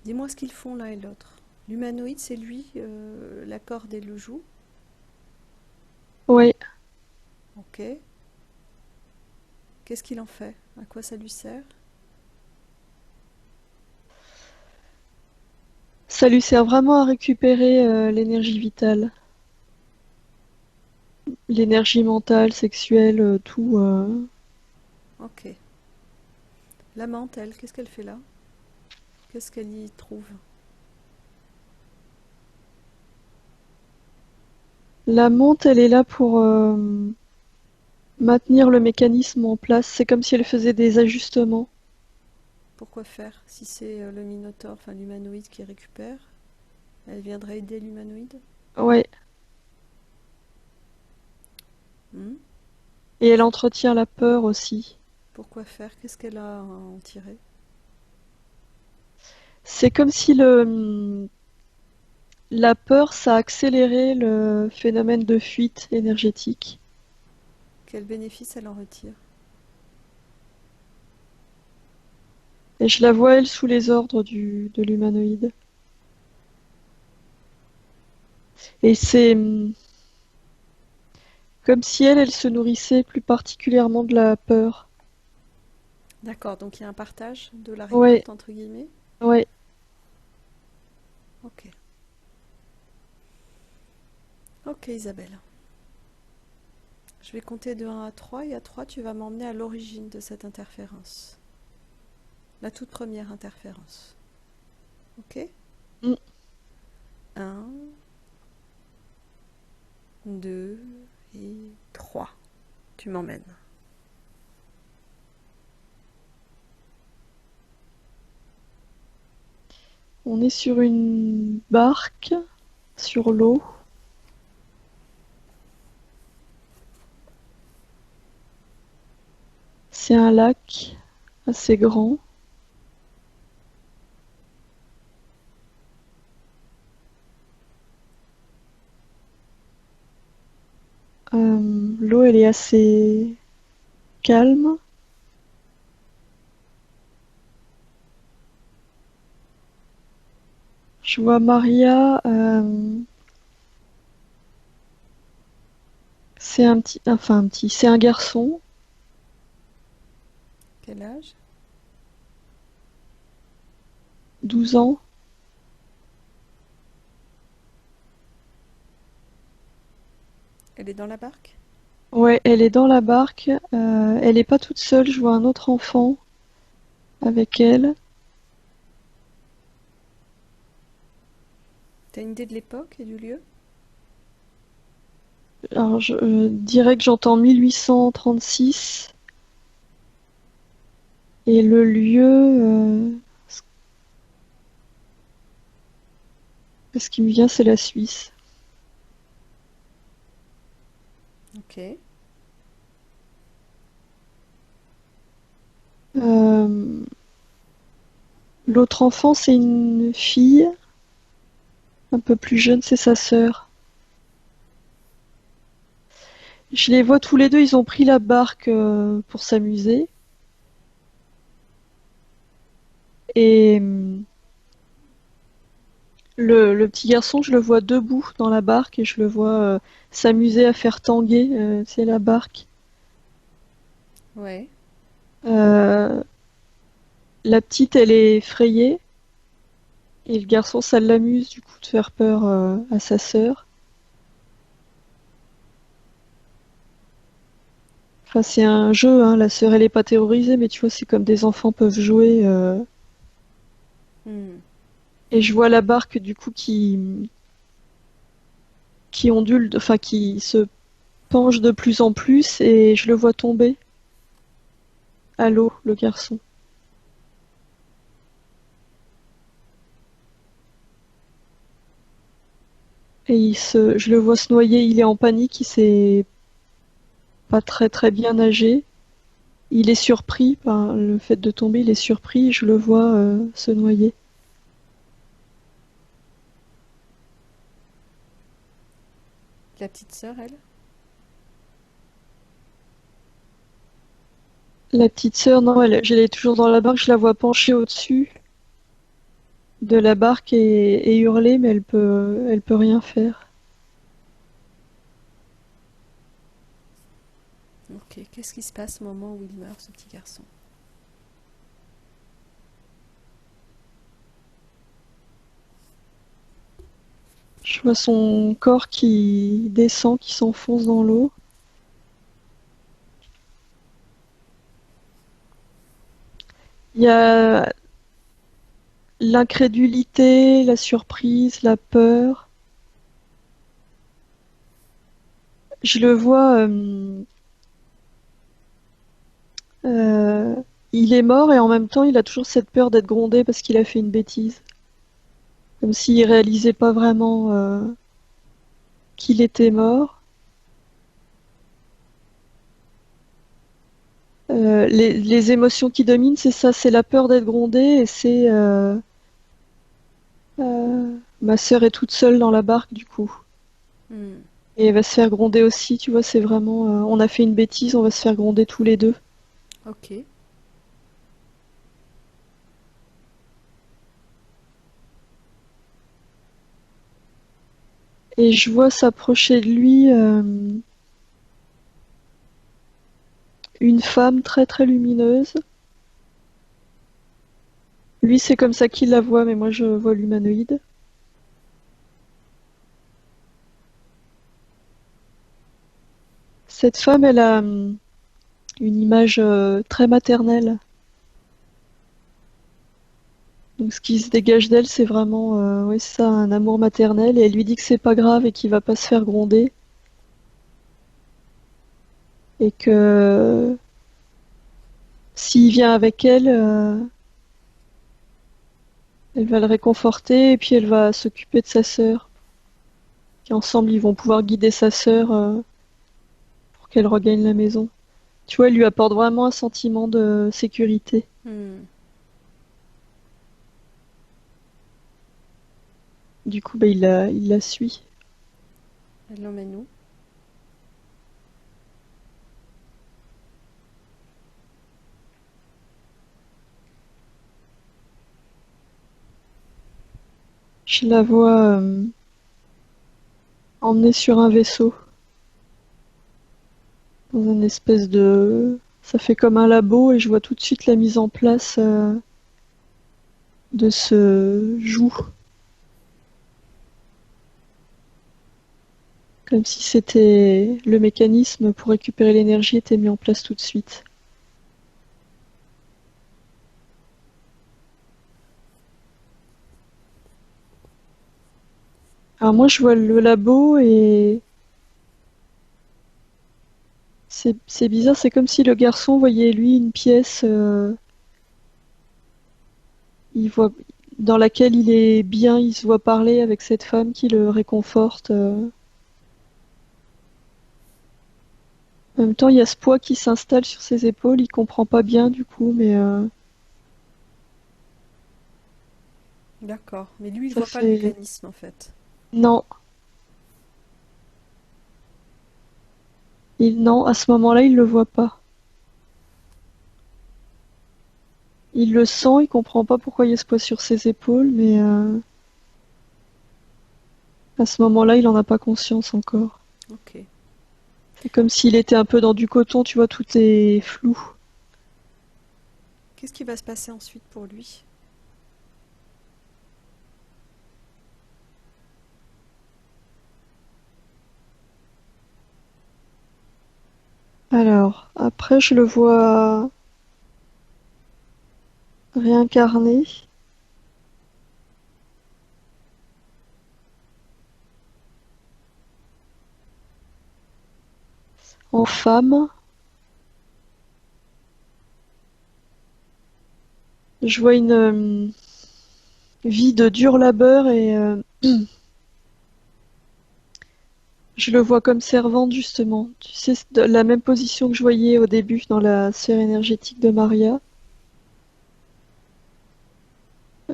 Dis-moi ce qu'ils font l'un et l'autre. L'humanoïde, c'est lui, la corde et le joug. Ouais, Ok. Qu'est-ce qu'il en fait? À quoi ça lui sert? ça lui sert vraiment à récupérer l'énergie vitale. L'énergie mentale, sexuelle, tout. Ok. La menthe, elle, qu'est-ce qu'elle fait là? Qu'est-ce qu'elle y trouve? La menthe, elle est là pour maintenir le mécanisme en place. C'est comme si elle faisait des ajustements. Pourquoi faire? Si c'est le minotaure, enfin l'humanoïde qui récupère, elle viendrait aider l'humanoïde? Ouais, Hmm. et elle entretient la peur aussi. Pourquoi faire? Qu'est-ce qu'elle a à en tirer? C'est comme si la peur, ça accélérait le phénomène de fuite énergétique. Quel bénéfice elle en retire? Et je la vois, elle, sous les ordres de l'humanoïde. Et c'est comme si elle se nourrissait plus particulièrement de la peur. D'accord, donc il y a un partage de la Ouais, récolte entre guillemets. ouais. Ok. Ok Isabelle. Je vais compter de 1 à 3 et à 3 tu vas m'emmener à l'origine de cette interférence. La toute première interférence. Ok? Mm. 1, 2 et 3. Tu m'emmènes. On est sur une barque, sur l'eau. C'est un lac assez grand. L'eau, elle est assez calme. Je vois Maria, c'est un petit, enfin un petit, c'est un garçon, Quel âge? 12 ans. Elle est dans la barque? Ouais, elle est dans la barque. Elle est pas toute seule. Je vois un autre enfant avec elle. T'as une idée de l'époque et du lieu? Alors, je dirais que j'entends 1836 et le lieu, ce qui me vient, c'est la Suisse. Ok. Euh, L'autre enfant, c'est une fille, un peu plus jeune, c'est sa sœur. Je les vois tous les deux, ils ont pris la barque pour s'amuser. Et le petit garçon, je le vois debout dans la barque et je le vois s'amuser à faire tanguer, c'est la barque. Ouais. Euh, la petite, elle est effrayée et le garçon, ça l'amuse du coup de faire peur à sa sœur. Enfin, c'est un jeu, hein, la sœur, elle est pas terrorisée, mais tu vois, c'est comme des enfants peuvent jouer. Hmm. Et je vois la barque du coup qui ondule, enfin qui se penche de plus en plus et je le vois tomber à l'eau, le garçon. Et je le vois se noyer, il est en panique, il sait pas très très bien nager. Il est surpris par le fait de tomber, il est surpris, je le vois se noyer. La petite sœur, elle? La petite sœur, non, elle est toujours dans la barque, je la vois penchée au-dessus de la barque et hurler, mais elle peut rien faire. Ok. Qu'est-ce qui se passe au moment où il meurt, ce petit garçon? Je vois son corps qui descend, qui s'enfonce dans l'eau. Il y a l'incrédulité, la surprise, la peur. Je le vois, euh, il est mort et en même temps il a toujours cette peur d'être grondé parce qu'il a fait une bêtise. Comme s'il réalisait pas vraiment qu'il était mort. Les émotions qui dominent, c'est ça, c'est la peur d'être grondé et c'est ma sœur est toute seule dans la barque du coup. Hmm. Et elle va se faire gronder aussi, tu vois, c'est vraiment on a fait une bêtise, on va se faire gronder tous les deux. Ok. Et je vois s'approcher de lui une femme très très lumineuse. Lui, c'est comme ça qu'il la voit, mais moi je vois l'humanoïde. Cette femme, elle a une image très maternelle. Donc ce qui se dégage d'elle, c'est vraiment ouais, c'est ça, un amour maternel. Et elle lui dit que c'est pas grave et qu'il va pas se faire gronder. Et que s'il vient avec elle, elle va le réconforter et puis elle va s'occuper de sa sœur. Et ensemble, ils vont pouvoir guider sa sœur pour qu'elle regagne la maison. Tu vois, elle lui apporte vraiment un sentiment de sécurité. Hmm. Du coup, bah, il la suit. Elle l'emmène où? Je la vois emmenée sur un vaisseau, dans une espèce de... Ça fait comme un labo et je vois tout de suite la mise en place de ce joug. Comme si c'était le mécanisme pour récupérer l'énergie était mis en place tout de suite. Alors moi je vois le labo et c'est bizarre, c'est comme si le garçon voyait lui une pièce il voit dans laquelle il est bien, il se voit parler avec cette femme qui le réconforte. En même temps, il y a ce poids qui s'installe sur ses épaules, il comprend pas bien du coup, mais D'accord. Mais lui, il ça voit pas le fait... mécanisme en fait. Non, non, à ce moment-là, il le voit pas. Il le sent, il comprend pas pourquoi il y a ce poids sur ses épaules, mais à ce moment-là, il en a pas conscience encore. Ok. C'est comme s'il était un peu dans du coton, tu vois, tout est flou. Qu'est-ce qui va se passer ensuite pour lui? Alors, après, je le vois réincarné en femme. Je vois une vie de dur labeur et je le vois comme servante justement. Tu sais, c'est la même position que je voyais au début dans la sphère énergétique de Maria.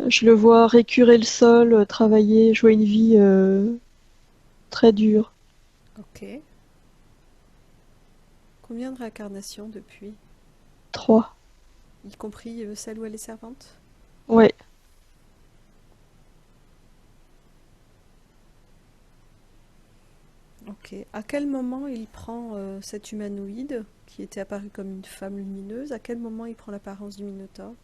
Je le vois récurer le sol, travailler, je vois une vie très dure. Ok. Combien de réincarnations depuis? 3. Y compris celle où elle est servante? Ouais. Ok. À quel moment il prend cet humanoïde qui était apparu comme une femme lumineuse? À quel moment il prend l'apparence du Minotaure?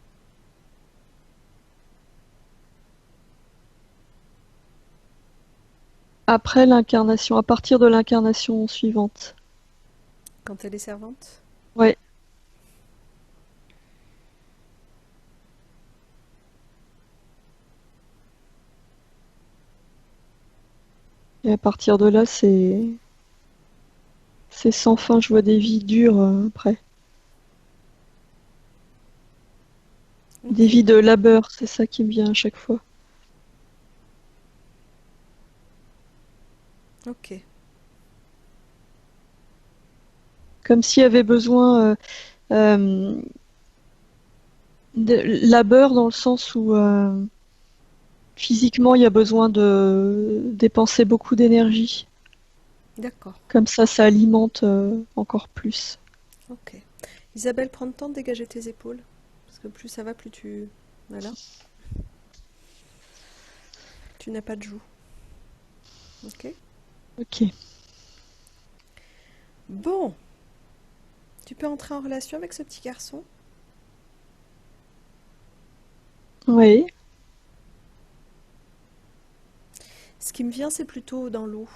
Après l'incarnation, à partir de l'incarnation suivante. Quand elle est servante? Ouais. Et à partir de là, c'est sans fin. Je vois des vies dures après. Des Ok. vies de labeur, c'est ça qui me vient à chaque fois. Ok. Comme s'il y avait besoin euh, de labeur dans le sens où physiquement il y a besoin de dépenser beaucoup d'énergie. D'accord. Comme ça alimente encore plus. Ok. Isabelle, prends le temps de dégager tes épaules. Parce que plus ça va, plus tu... Voilà. Tu n'as pas de joue. Ok. Ok. Bon. Tu peux entrer en relation avec ce petit garçon? Oui. Ce qui me vient, c'est plutôt dans l'eau.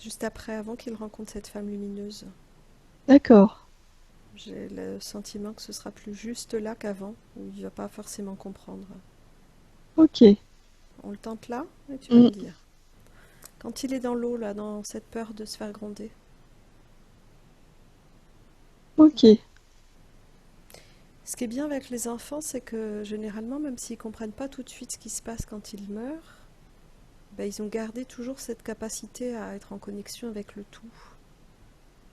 Juste après, avant qu'il rencontre cette femme lumineuse. D'accord. J'ai le sentiment que ce sera plus juste là qu'avant, où il va pas forcément comprendre. Ok. On le tente là et tu vas me Mm. dire. Quand il est dans l'eau, là, dans cette peur de se faire gronder. Ok. Ce qui est bien avec les enfants, c'est que généralement, même s'ils comprennent pas tout de suite ce qui se passe quand ils meurent, ben, ils ont gardé toujours cette capacité à être en connexion avec le tout.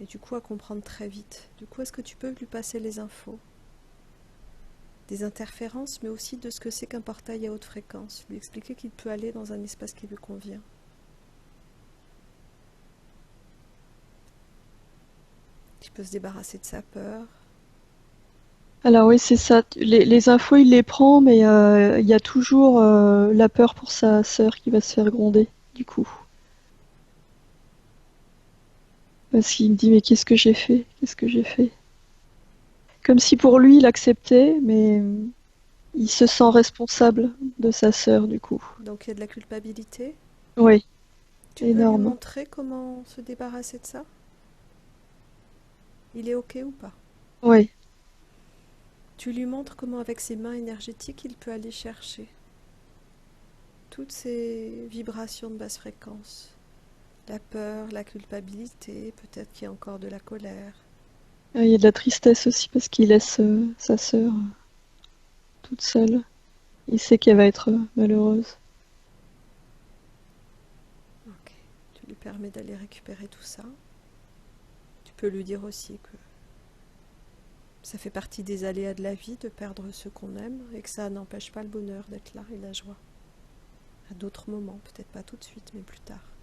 Et du coup, à comprendre très vite. Du coup, est-ce que tu peux lui passer les infos? Des interférences, mais aussi de ce que c'est qu'un portail à haute fréquence. Lui expliquer qu'il peut aller dans un espace qui lui convient. Qu'il peut se débarrasser de sa peur. Alors oui, c'est ça. Les infos, il les prend, mais il y a toujours la peur pour sa sœur qui va se faire gronder, du coup. Parce qu'il me dit, mais qu'est-ce que j'ai fait? Qu'est-ce que j'ai fait? Comme si pour lui, il acceptait, mais il se sent responsable de sa sœur, du coup. Donc il y a de la culpabilité. Oui, Tu peux lui énorme. montrer comment se débarrasser de ça? Il est OK ou pas? Oui, Tu lui montres comment avec ses mains énergétiques il peut aller chercher toutes ces vibrations de basse fréquence. La peur, la culpabilité, peut-être qu'il y a encore de la colère. il y a de la tristesse aussi parce qu'il laisse sa sœur toute seule. Il sait qu'elle va être malheureuse. Ok. Tu lui permets d'aller récupérer tout ça. Tu peux lui dire aussi que ça fait partie des aléas de la vie de perdre ceux qu'on aime et que ça n'empêche pas le bonheur d'être là et la joie. À d'autres moments, peut-être pas tout de suite, mais plus tard.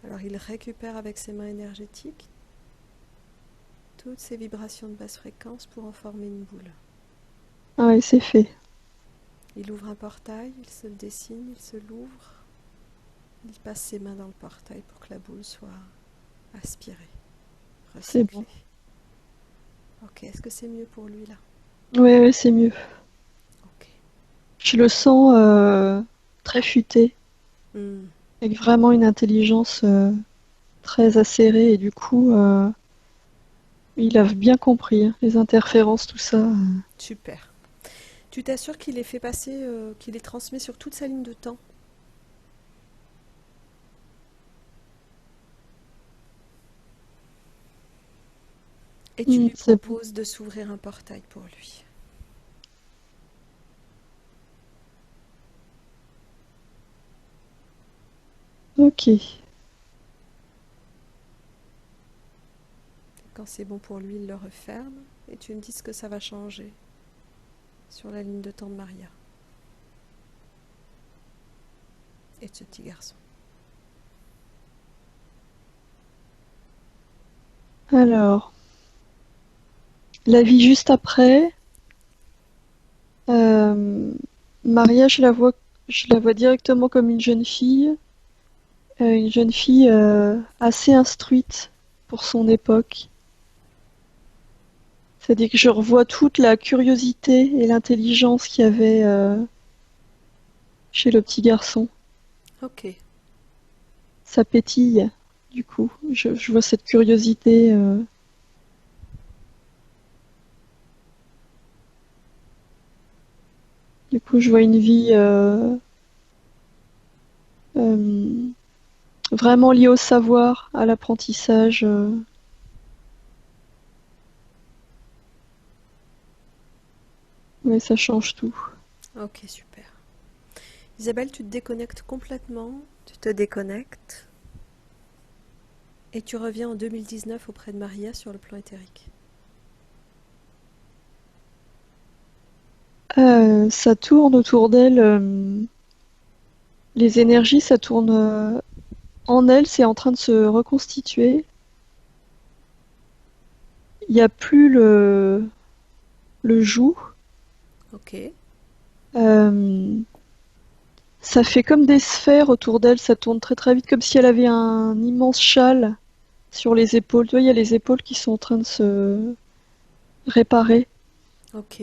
Alors il récupère avec ses mains énergétiques toutes ces vibrations de basse fréquence pour en former une boule. Ah oui, c'est fait. Il ouvre un portail, il se le dessine, il se l'ouvre. Il passe ses mains dans le portail pour que la boule soit aspirée, C'est recyclée. bon. Ok, est-ce que c'est mieux pour lui là? Ouais, ouais, c'est mieux. Ok. Je le sens très futé, Hmm. avec vraiment une intelligence très acérée et du coup, il a bien compris hein, les interférences, tout ça. Super. Tu t'assures qu'il est fait passer, qu'il est transmis sur toute sa ligne de temps. Et tu lui C'est bon. proposes de s'ouvrir un portail pour lui. Ok. Quand c'est bon pour lui, il le referme et tu me dis ce que ça va changer sur la ligne de temps de Maria et de ce petit garçon. Alors, la vie juste après, euh, Maria, je la vois directement comme une jeune fille assez instruite pour son époque. C'est-à-dire que je revois toute la curiosité et l'intelligence qu'il y avait chez le petit garçon. Ok, Ça pétille, du coup. Je vois cette curiosité. Du coup, je vois une vie euh, vraiment liée au savoir, à l'apprentissage. Ouais, ça change tout. ok, super. Isabelle, tu te déconnectes complètement, tu te déconnectes et tu reviens en 2019 auprès de Maria sur le plan éthérique. Ça tourne autour d'elle. Les énergies, ça tourne en elle. C'est en train de se reconstituer. Il n'y a plus le joug. Ok, Euh, Ça fait comme des sphères autour d'elle, ça tourne très très vite, comme si elle avait un immense châle sur les épaules. Tu vois, il y a les épaules qui sont en train de se réparer. ok.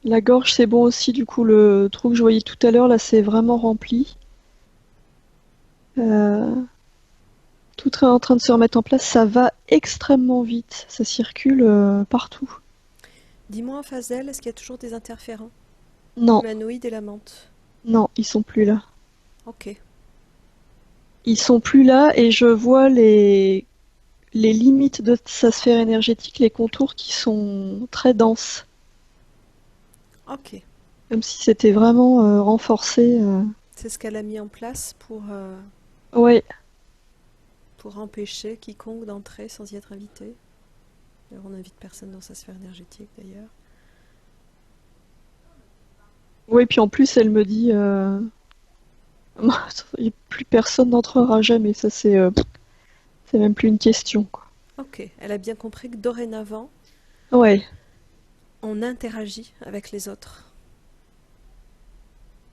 La gorge, c'est bon aussi, du coup, le trou que je voyais tout à l'heure, là, c'est vraiment rempli. Euh, Tout est en train de se remettre en place, ça va extrêmement vite, ça circule partout. Dis-moi en face d'elle, est-ce qu'il y a toujours des interférents Non, humanoïdes et la menthe? non, ils sont plus là. Ok, Ils sont plus là et je vois les limites de sa sphère énergétique, les contours qui sont très denses, ok. comme si c'était vraiment renforcé. C'est ce qu'elle a mis en place Ouais, pour empêcher quiconque d'entrer sans y être invité. D'ailleurs, on n'invite personne dans sa sphère énergétique d'ailleurs. ouais, puis en plus elle me dit, plus personne n'entrera jamais, ça c'est même plus une question, quoi. Ok, elle a bien compris que dorénavant, Ouais, on interagit avec les autres.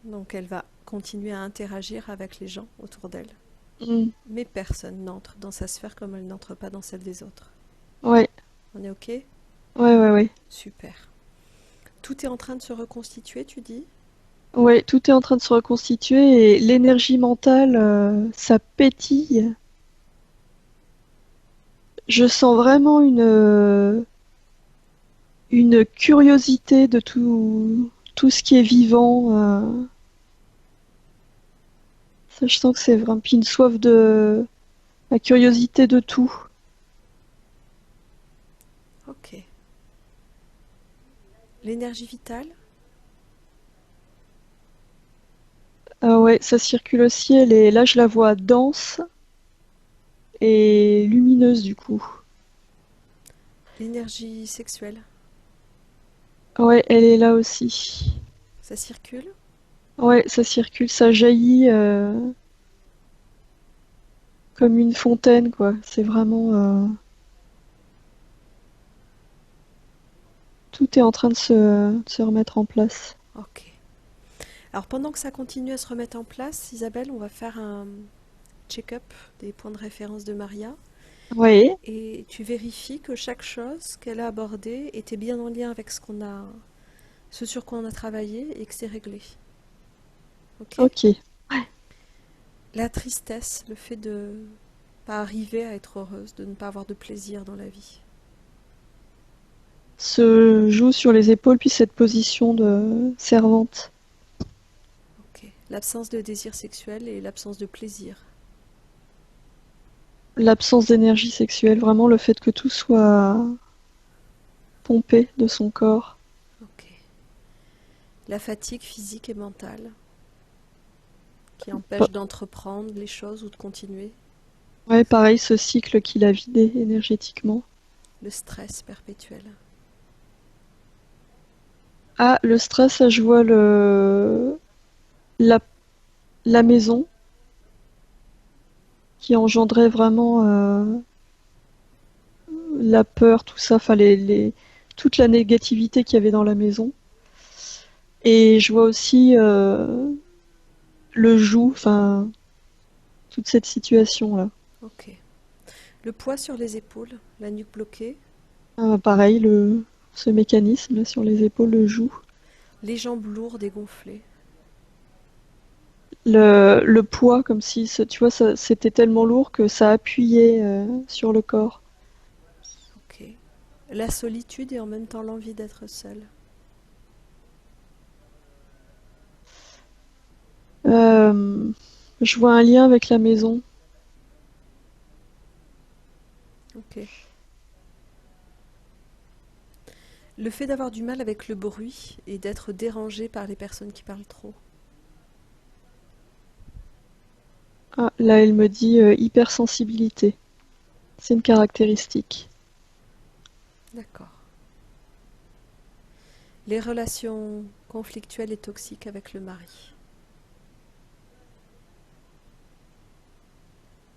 Donc elle va continuer à interagir avec les gens autour d'elle. mm, Mais personne n'entre dans sa sphère comme elle n'entre pas dans celle des autres. ouais, On est ok? ouais. Super. Tout est en train de se reconstituer, tu dis? Ouais, tout est en train de se reconstituer et l'énergie mentale, ça pétille. Je sens vraiment une curiosité de tout ce qui est vivant. Ça, je sens que c'est vraiment puis une soif de la curiosité de tout. Ok. L'énergie vitale? Ah ouais, ça circule aussi. Là, je la vois dense et lumineuse du coup. L'énergie sexuelle? Ouais, elle est là aussi. Ça circule? Ouais, ça circule, ça jaillit comme une fontaine, quoi. C'est vraiment tout est en train de se remettre en place. Ok. Alors pendant que ça continue à se remettre en place, Isabelle, on va faire un check-up des points de référence de Maria. Ouais, Et tu vérifies que chaque chose qu'elle a abordée était bien en lien avec ce sur quoi on a travaillé et que c'est réglé. Ok? ok. La tristesse, le fait de pas arriver à être heureuse, de ne pas avoir de plaisir dans la vie. Se joue sur les épaules, puis cette position de servante. Ok. L'absence de désir sexuel et l'absence de plaisir. L'absence d'énergie sexuelle, vraiment le fait que tout soit pompé de son corps. Ok. La fatigue physique et mentale qui Pa- empêche d'entreprendre les choses ou de continuer. Ouais, pareil, ce cycle qu'il a vidé énergétiquement. Le stress perpétuel. Ah, le stress, là, je vois la, la maison qui engendrait vraiment la peur, tout ça, enfin, toute la négativité qu'il y avait dans la maison. Et je vois aussi le joug, enfin, toute cette situation-là. Ok. Le poids sur les épaules, la nuque bloquée, Pareil, ce mécanisme là, sur les épaules, le joug. les jambes lourdes et gonflées. Le poids, comme si, tu vois, c'était tellement lourd que ça appuyait sur le corps. Ok. La solitude et en même temps l'envie d'être seule. Euh, je vois un lien avec la maison. Ok. Le fait d'avoir du mal avec le bruit et d'être dérangé par les personnes qui parlent trop. Ah, là, elle me dit hypersensibilité. C'est une caractéristique. D'accord. Les relations conflictuelles et toxiques avec le mari.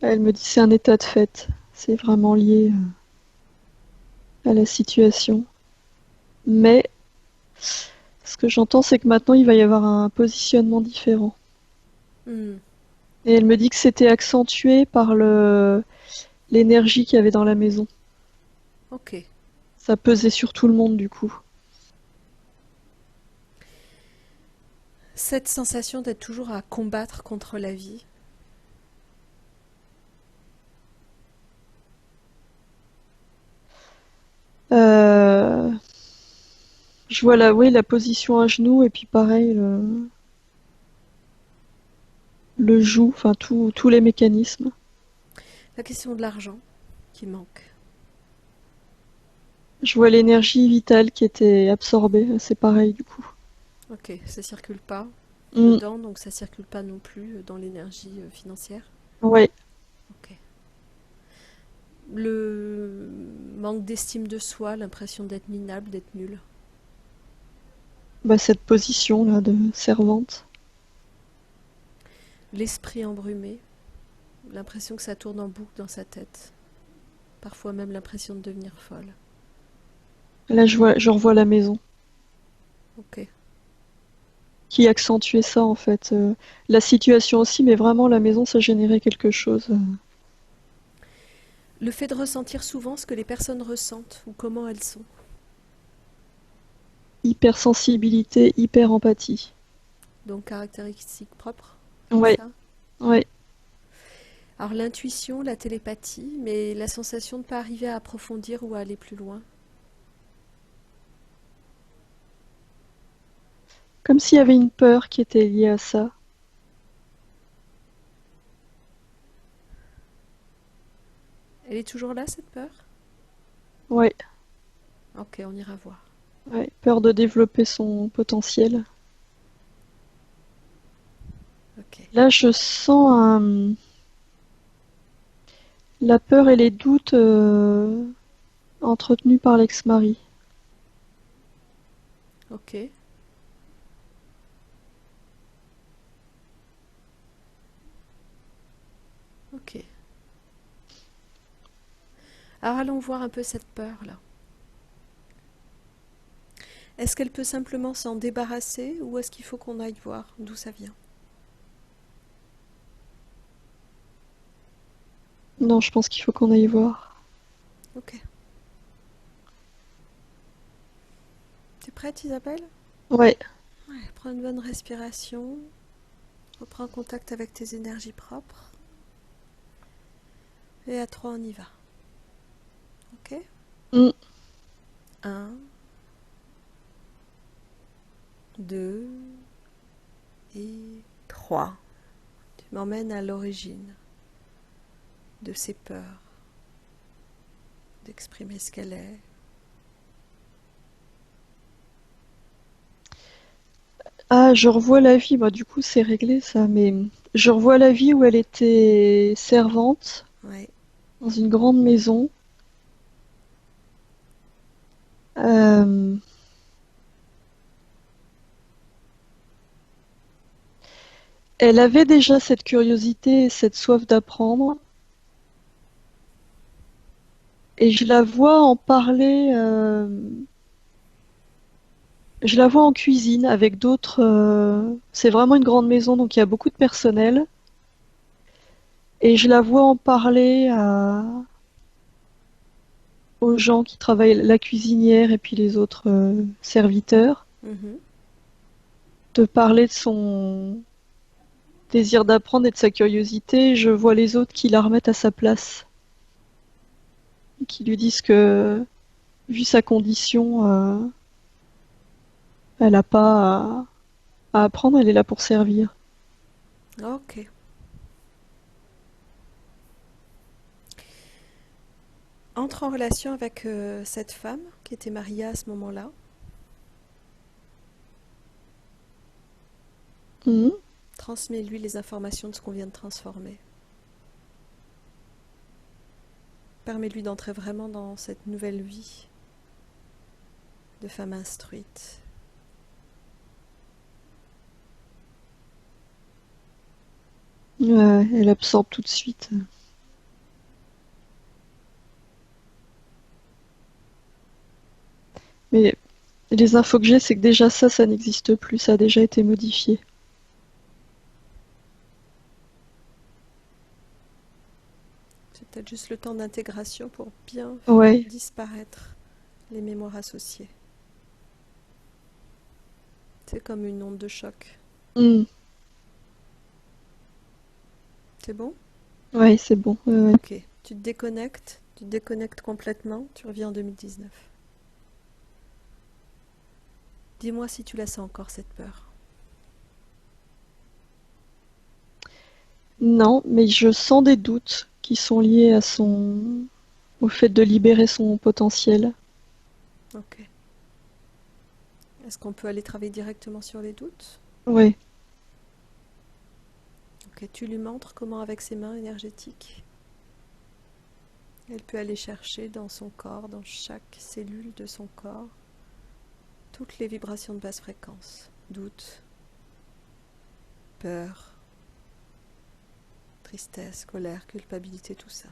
Elle me dit c'est un état de fait. C'est vraiment lié à la situation. Mais ce que j'entends, c'est que maintenant, il va y avoir un positionnement différent. Hmm. Et elle me dit que c'était accentué par l'énergie qu'il y avait dans la maison. Ok. Ça pesait sur tout le monde, du coup. Cette sensation d'être toujours à combattre contre la vie. Euh, je vois oui, la position à genoux et puis pareil, le joug, enfin tous les mécanismes. La question de l'argent qui manque. Je vois l'énergie vitale qui était absorbée, c'est pareil du coup. Ok, ça circule pas Mm, dedans, donc ça circule pas non plus dans l'énergie financière. ouais, Ok. Le manque d'estime de soi, l'impression d'être minable, d'être nul. bah cette position là de servante. L'esprit embrumé, l'impression que ça tourne en boucle dans sa tête. Parfois même l'impression de devenir folle. Là je revois la maison Ok. qui accentuait ça en fait. La situation aussi, mais vraiment la maison ça générait quelque chose. Le fait de ressentir souvent ce que les personnes ressentent ou comment elles sont. Hypersensibilité, hyper empathie. Donc caractéristiques propres, c'est Ouais, ça? ouais. Alors l'intuition, la télépathie, mais la sensation de ne pas arriver à approfondir ou à aller plus loin. Comme s'il y avait une peur qui était liée à ça. Elle est toujours là, cette peur? Ouais, Ok, on ira voir. ouais. Peur de développer son potentiel. Ok. Là, je sens la peur et les doutes entretenus par l'ex-mari. Ok. Ok. Alors allons voir un peu cette peur-là. Est-ce qu'elle peut simplement s'en débarrasser ou est-ce qu'il faut qu'on aille voir d'où ça vient? Non, je pense qu'il faut qu'on aille voir. Ok. T'es prête, Isabelle? Ouais, Ouais, prends une bonne respiration. Reprends contact avec tes énergies propres. Et à 3, on y va. Ok? mm, 1, 2 et 3. Tu m'emmènes à l'origine de ces peurs, d'exprimer ce qu'elle est. ah, je revois la vie. Bah, du coup, c'est réglé ça, mais je revois la vie où elle était servante Ouais. dans une grande maison. Euh, Elle avait déjà cette curiosité et cette soif d'apprendre, et je la vois en parler. Je la vois en cuisine avec d'autres. C'est vraiment une grande maison, donc il y a beaucoup de personnel. Et je la vois en parler aux gens qui travaillent, la cuisinière et puis les autres serviteurs, Mhm. de parler de son désir d'apprendre et de sa curiosité. Je vois les autres qui la remettent à sa place, qui lui disent que, vu sa condition, elle n'a pas à apprendre, elle est là pour servir. Ok. Entre en relation avec cette femme qui était mariée à ce moment-là. Mhm. Transmets-lui les informations de ce qu'on vient de transformer. Permets-lui d'entrer vraiment dans cette nouvelle vie de femme instruite. Ouais, elle absorbe tout de suite. Mais les infos que j'ai, c'est que déjà ça n'existe plus, ça a déjà été modifié. C'est peut-être juste le temps d'intégration pour bien faire Ouais, disparaître les mémoires associées. C'est comme une onde de choc. Hmm. C'est bon? Ouais, c'est bon. Ouais, ouais. Ok. Tu te déconnectes complètement, tu reviens en 2019. Dis-moi si tu la sens encore cette peur. Non, mais je sens des doutes qui sont liés au fait de libérer son potentiel. Ok. Est-ce qu'on peut aller travailler directement sur les doutes? Ouais. Ok, tu lui montres comment avec ses mains énergétiques, elle peut aller chercher dans son corps, dans chaque cellule de son corps, toutes les vibrations de basse fréquence. Doute, peur, tristesse, colère, culpabilité, tout ça.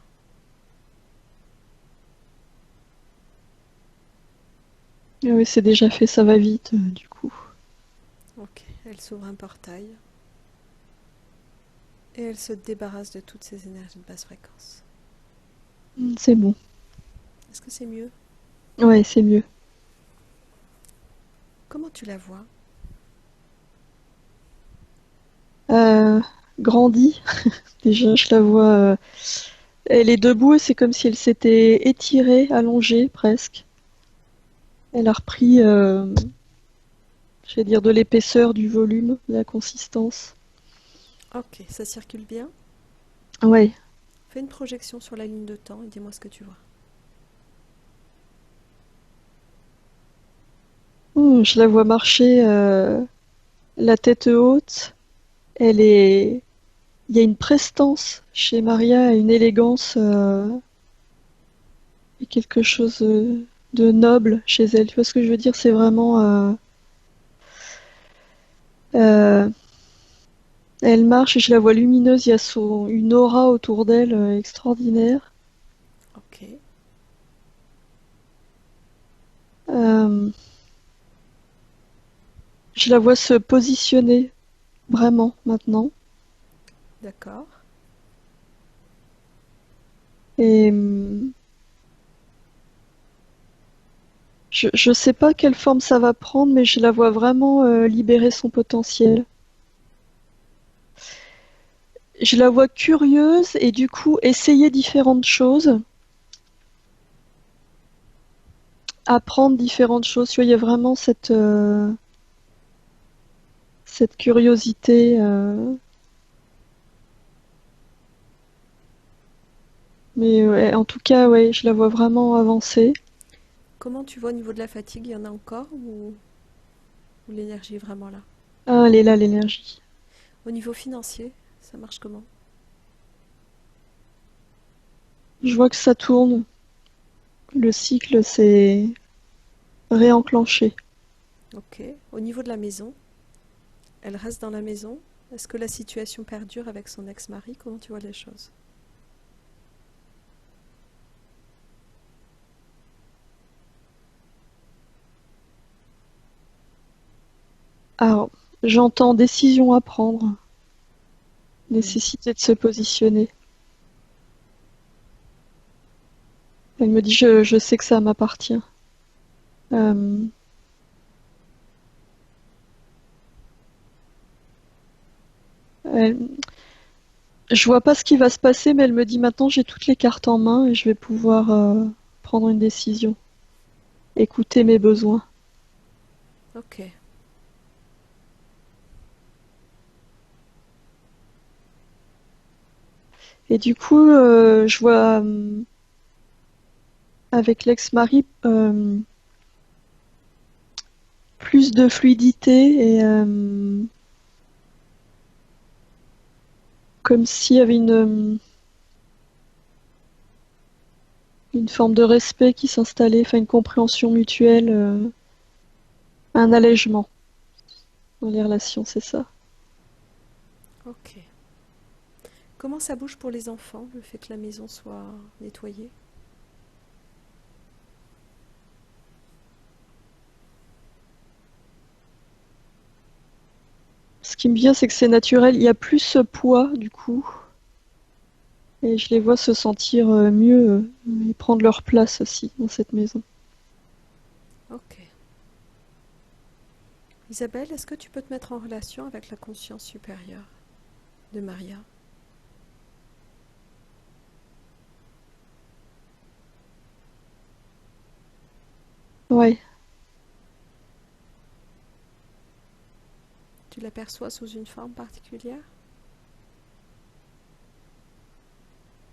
Ah oui, c'est déjà fait, ça va vite, du coup. Ok, elle s'ouvre un portail et elle se débarrasse de toutes ces énergies de basse fréquence. C'est bon. Est-ce que c'est mieux? Ouais, c'est mieux. Comment tu la vois? Euh, Grandie, déjà, je la vois. Elle est debout et c'est comme si elle s'était étirée, allongée presque. Elle a repris, je vais dire, de l'épaisseur, du volume, de la consistance. Ok, ça circule bien. Ouais. Fais une projection sur la ligne de temps et dis-moi ce que tu vois. Je la vois marcher, la tête haute. Elle est, il y a une prestance chez Maria, une élégance et quelque chose de noble chez elle. Tu vois ce que je veux dire? C'est vraiment, euh, elle marche et je la vois lumineuse. Il y a une aura autour d'elle extraordinaire. Ok. Euh, je la vois se positionner vraiment maintenant. D'accord. Et je sais pas quelle forme ça va prendre, mais je la vois vraiment libérer son potentiel. Je la vois curieuse et du coup essayer différentes choses, apprendre différentes choses. Tu vois, il y a vraiment cette curiosité. Mais ouais, en tout cas, ouais, je la vois vraiment avancer. Comment tu vois au niveau de la fatigue? Il y en a encore ou l'énergie est vraiment là? Ah, elle est là, l'énergie. Au niveau financier, ça marche comment? Je vois que ça tourne. Le cycle s'est réenclenché. Ok. Au niveau de la maison, elle reste dans la maison? Est-ce que la situation perdure avec son ex-mari? Comment tu vois les choses? Alors, j'entends décision à prendre, Hmm. nécessité de se positionner. Elle me dit, je sais que ça m'appartient. Euh, elle- je vois pas ce qui va se passer, mais elle me dit maintenant j'ai toutes les cartes en main et je vais pouvoir prendre une décision, écouter mes besoins. Ok. Et du coup, je vois avec l'ex-mari plus de fluidité et comme s'il y avait une forme de respect qui s'installait, enfin une compréhension mutuelle, un allègement dans les relations, c'est ça. Ok. Comment ça bouge pour les enfants, le fait que la maison soit nettoyée? Ce qui me vient, c'est que c'est naturel. Il y a plus ce poids, du coup, et je les vois se sentir mieux et prendre leur place aussi dans cette maison. Ok. Isabelle, est-ce que tu peux te mettre en relation avec la conscience supérieure de Maria? Ouais, Tu l'aperçois sous une forme particulière?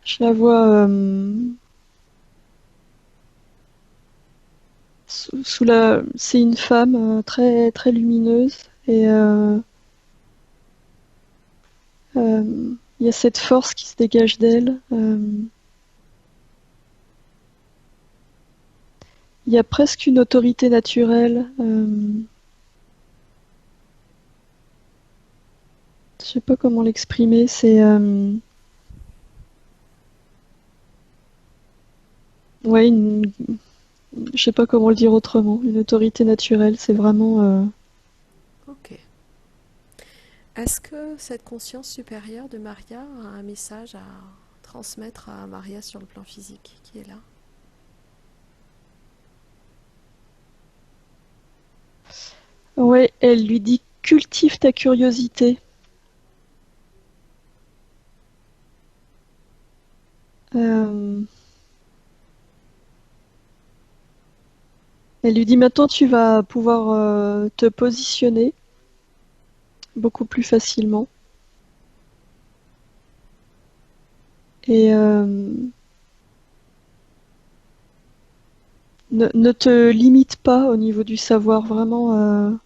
je la vois sous la. C'est une femme très très lumineuse et il y a cette force qui se dégage d'elle. Il y a presque une autorité naturelle. Je sais pas comment l'exprimer. C'est ouais, je sais pas comment le dire autrement. Une autorité naturelle. C'est vraiment. Ok. Est-ce que cette conscience supérieure de Maria a un message à transmettre à Maria sur le plan physique qui est là? Ouais, elle lui dit cultive ta curiosité. Euh, Elle lui dit maintenant tu vas pouvoir te positionner beaucoup plus facilement. Et ne te limite pas au niveau du savoir. Vraiment,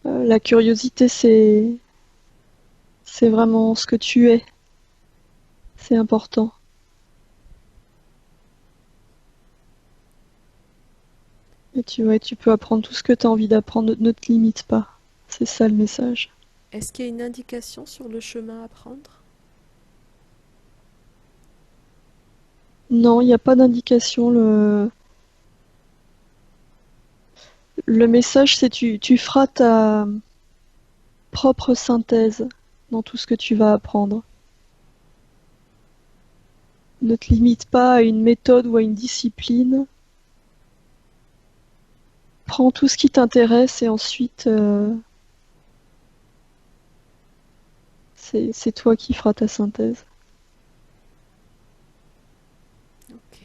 la curiosité, c'est vraiment ce que tu es. C'est important. Et tu peux apprendre tout ce que tu as envie d'apprendre. Ne te limite pas. C'est ça le message. Est-ce qu'il y a une indication sur le chemin à prendre? Non, il n'y a pas d'indication. Le message, c'est tu feras ta propre synthèse dans tout ce que tu vas apprendre. Ne te limite pas à une méthode ou à une discipline. Prends tout ce qui t'intéresse et ensuite c'est toi qui feras ta synthèse. Ok.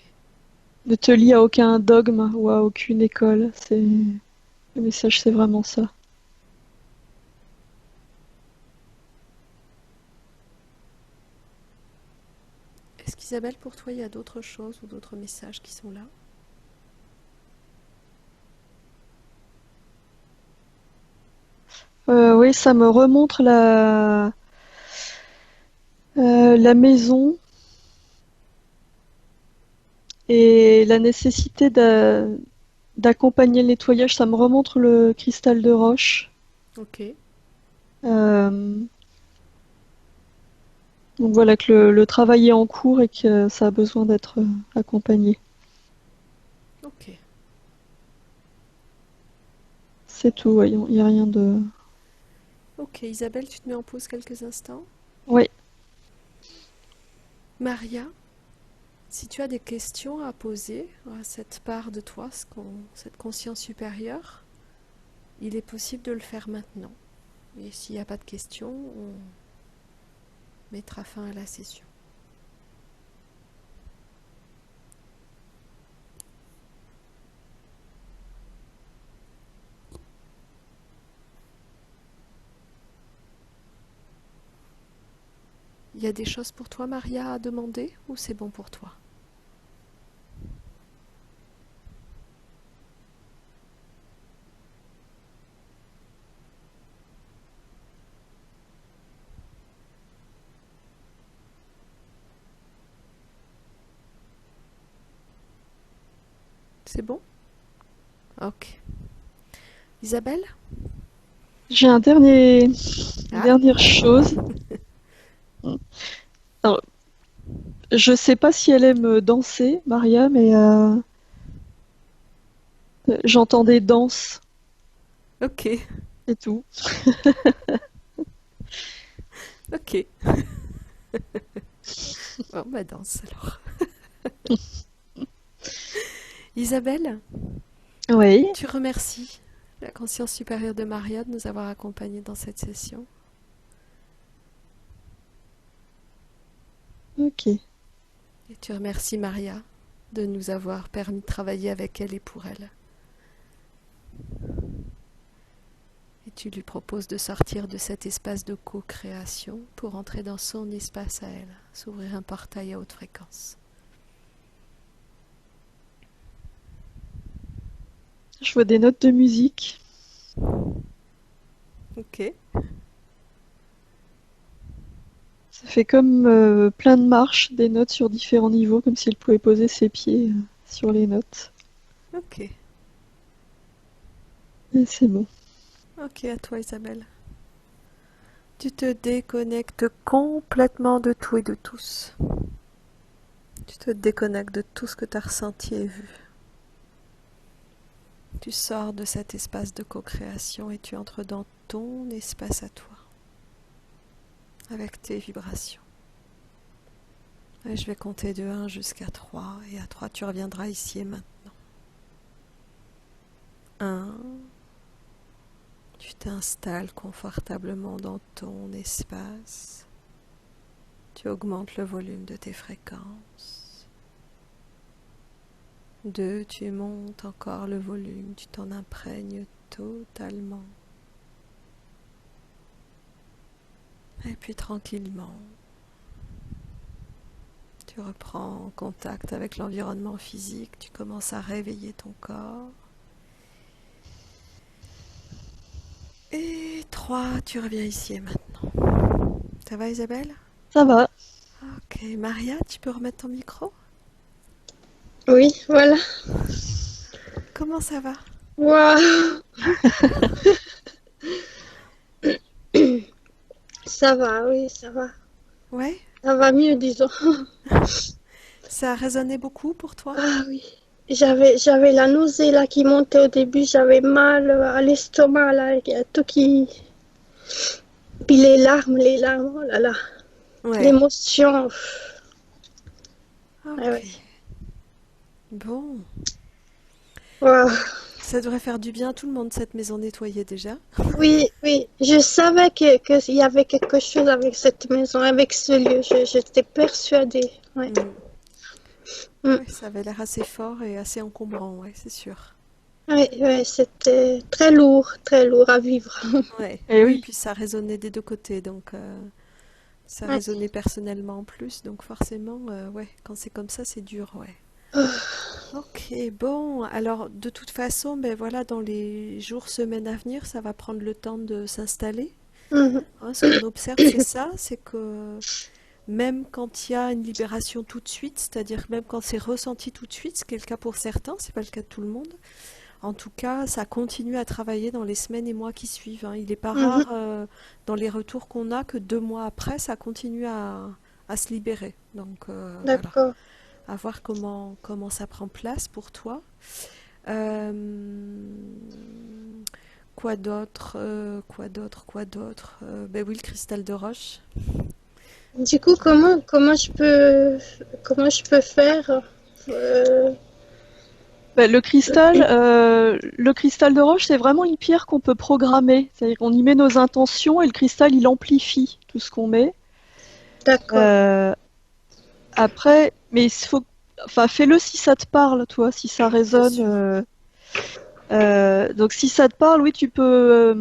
Ne te lie à aucun dogme ou à aucune école. Le message, c'est vraiment ça. Est-ce qu'Isabelle, pour toi, il y a d'autres choses ou d'autres messages qui sont là? Oui, ça me remontre la maison et la nécessité d'accompagner le nettoyage. Ça me remontre le cristal de roche. Ok. Euh, donc voilà que le travail est en cours et que ça a besoin d'être accompagné. Ok. C'est tout, il n'y a rien de... Ok, Isabelle, tu te mets en pause quelques instants. Oui, Maria, si tu as des questions à poser à cette part de toi, cette conscience supérieure, il est possible de le faire maintenant. Et s'il n'y a pas de questions, on mettra fin à la session. Il y a des choses pour toi, Maria, à demander ou c'est bon pour toi? C'est bon? Ok. Isabelle? j'ai une Ah, dernière chose. Alors, je sais pas si elle aime danser, Maria, mais j'entendais danse ok. et tout. Ok. Bon, bah danse alors. Isabelle, Oui, tu remercies La conscience supérieure de Maria de nous avoir accompagnés dans cette session. Ok. Et tu remercies Maria de nous avoir permis de travailler avec elle et pour elle. Et tu lui proposes de sortir de cet espace de co-création pour entrer dans son espace à elle, s'ouvrir un portail à haute fréquence. Je vois des notes de musique. Ok. Ça fait comme plein de marches, des notes sur différents niveaux, comme si elle pouvait poser ses pieds sur les notes. Ok. Et c'est bon. Ok, à toi Isabelle. Tu te déconnectes complètement de tout et de tous. Tu te déconnectes de tout ce que tu as ressenti et vu. Tu sors de cet espace de co-création et tu entres dans ton espace à toi, avec tes vibrations. Et je vais compter de 1 jusqu'à 3, et à 3 tu reviendras ici et maintenant. 1, tu t'installes confortablement dans ton espace. Tu augmentes le volume de tes fréquences. 2, tu montes encore le volume, tu t'en imprègnes totalement. Et puis tranquillement, tu reprends contact avec l'environnement physique, tu commences à réveiller ton corps. Et 3, tu reviens ici et maintenant. Ça va Isabelle? Ça va. Ok, Maria, tu peux remettre ton micro? Oui, voilà. Comment ça va? Waouh! Ça va, oui, ça va. Ouais? Ça va mieux, disons. Ça a résonné beaucoup pour toi? Ah oui. J'avais la nausée là qui montait au début, j'avais mal à l'estomac là, il y a tout qui. Puis les larmes, oh là là. Ouais. L'émotion. Ah Ok. ouais. Bon. Waouh. Ça devrait faire du bien à tout le monde, cette maison nettoyée déjà. Oui, oui, je savais qu'il y avait quelque chose avec cette maison, avec ce lieu. J'étais persuadée. Ouais. Mm. Mm. Ouais, ça avait l'air assez fort et assez encombrant, ouais, c'est sûr. Ouais, ouais, c'était très lourd à vivre. Ouais. Eh Oui, oui. puis ça résonnait des deux côtés, donc ça Ouais. résonnait personnellement en plus, donc forcément, ouais, quand c'est comme ça, c'est dur, ouais. Ok, bon, alors de toute façon, ben voilà, dans les jours, semaines à venir, ça va prendre le temps de s'installer. Mhm. Hein, ce qu'on observe, c'est ça, c'est que même quand il y a une libération tout de suite, c'est-à-dire même quand c'est ressenti tout de suite, ce qui est le cas pour certains, c'est pas le cas de tout le monde. En tout cas, ça continue à travailler dans les semaines et mois qui suivent, hein. Il n'est pas Mhm. rare dans les retours qu'on a que 2 mois après, ça continue à se libérer. Donc voilà, D'accord. à voir comment ça prend place pour toi. Euh, quoi d'autre, quoi d'autre? Ben oui, le cristal de roche. Du coup, comment je peux faire euh, Bah, le cristal de roche, c'est vraiment une pierre qu'on peut programmer. C'est-à-dire qu'on y met nos intentions et le cristal, il amplifie tout ce qu'on met. D'accord. Euh, Après, mais il faut, enfin, fais-le si ça te parle, toi, si ça Bien résonne. sûr. Donc, si ça te parle, oui, tu peux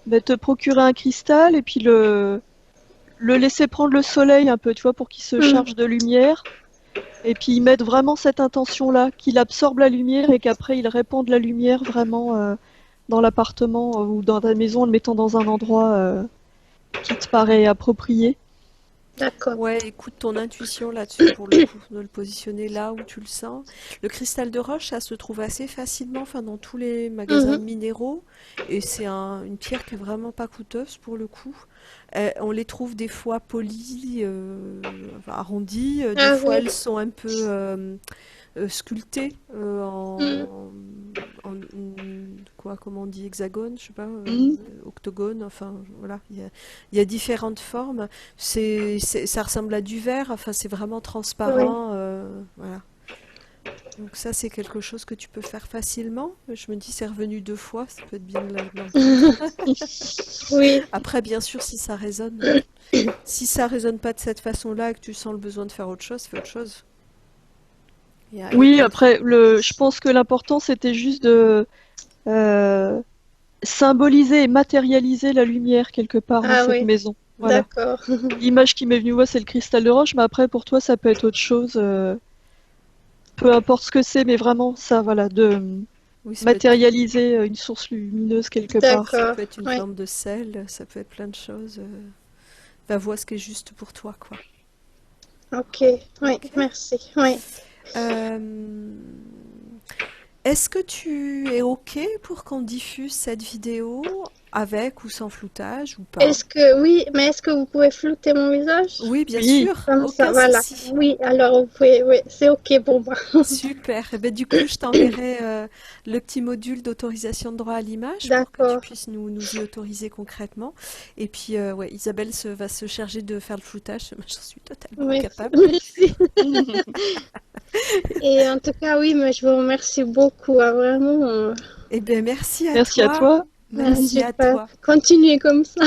bah, te procurer un cristal et puis le laisser prendre le soleil un peu, tu vois, pour qu'il se Mhm. charge de lumière. Et puis, y mettre vraiment cette intention-là, qu'il absorbe la lumière et qu'après, il répande la lumière vraiment dans l'appartement ou dans ta maison en le mettant dans un endroit qui te paraît approprié. D'accord. Ouais, écoute ton intuition là-dessus pour le coup, de le positionner là où tu le sens. Le cristal de roche, ça se trouve assez facilement, enfin dans tous les magasins Mhm. de minéraux, et c'est une pierre qui est vraiment pas coûteuse pour le coup. On les trouve des fois polies, enfin, arrondies, des Ah fois oui. elles sont un peu sculptées Mhm. quoi, comment on dit, hexagone, je sais pas, Mhm. octogone, enfin voilà, il y a différentes formes. Ça ressemble à du verre, enfin c'est vraiment Oui. transparent, voilà. Donc ça, c'est quelque chose que tu peux faire facilement. Je me dis, c'est revenu 2 fois, ça peut être bien de Oui, Après, bien sûr, si ça résonne pas de cette façon-là et que tu sens le besoin de faire autre chose, fais autre chose. Il y a Oui, pas de... après, je pense que l'important c'était juste de euh, symboliser et matérialiser la lumière quelque part dans ah cette oui, maison. Voilà. d'accord. L'image qui m'est venue, moi, c'est le cristal de roche, mais après, pour toi, ça peut être autre chose. Peu importe ce que c'est, mais vraiment ça, voilà, de Oui, matérialiser une source lumineuse quelque part. ça D'accord, peut être une oui, forme de sel, ça peut être plein de choses. Va voir ce qui est juste pour toi, quoi. ok, oui, Ok. merci, oui. Euh, Est-ce que tu es OK pour qu'on diffuse cette vidéo avec ou sans floutage ou pas? Oui, mais est-ce que vous pouvez flouter mon visage? Oui, bien Oui, sûr, Comme ça, aucun voilà. souci. Oui, alors vous pouvez, oui, c'est ok pour moi. Super. Eh ben, du coup, je t'enverrai le petit module d'autorisation de droit à l'image pour que tu D'accord, puisses nous y autoriser concrètement. Et puis, ouais, Isabelle va se charger de faire le floutage. J'en suis totalement oui, incapable. merci. Et en tout cas, oui, mais je vous remercie beaucoup, hein, vraiment. Eh bien, merci à merci à toi. toi. Merci J'ai à pas toi. continuer comme ça.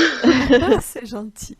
C'est gentil.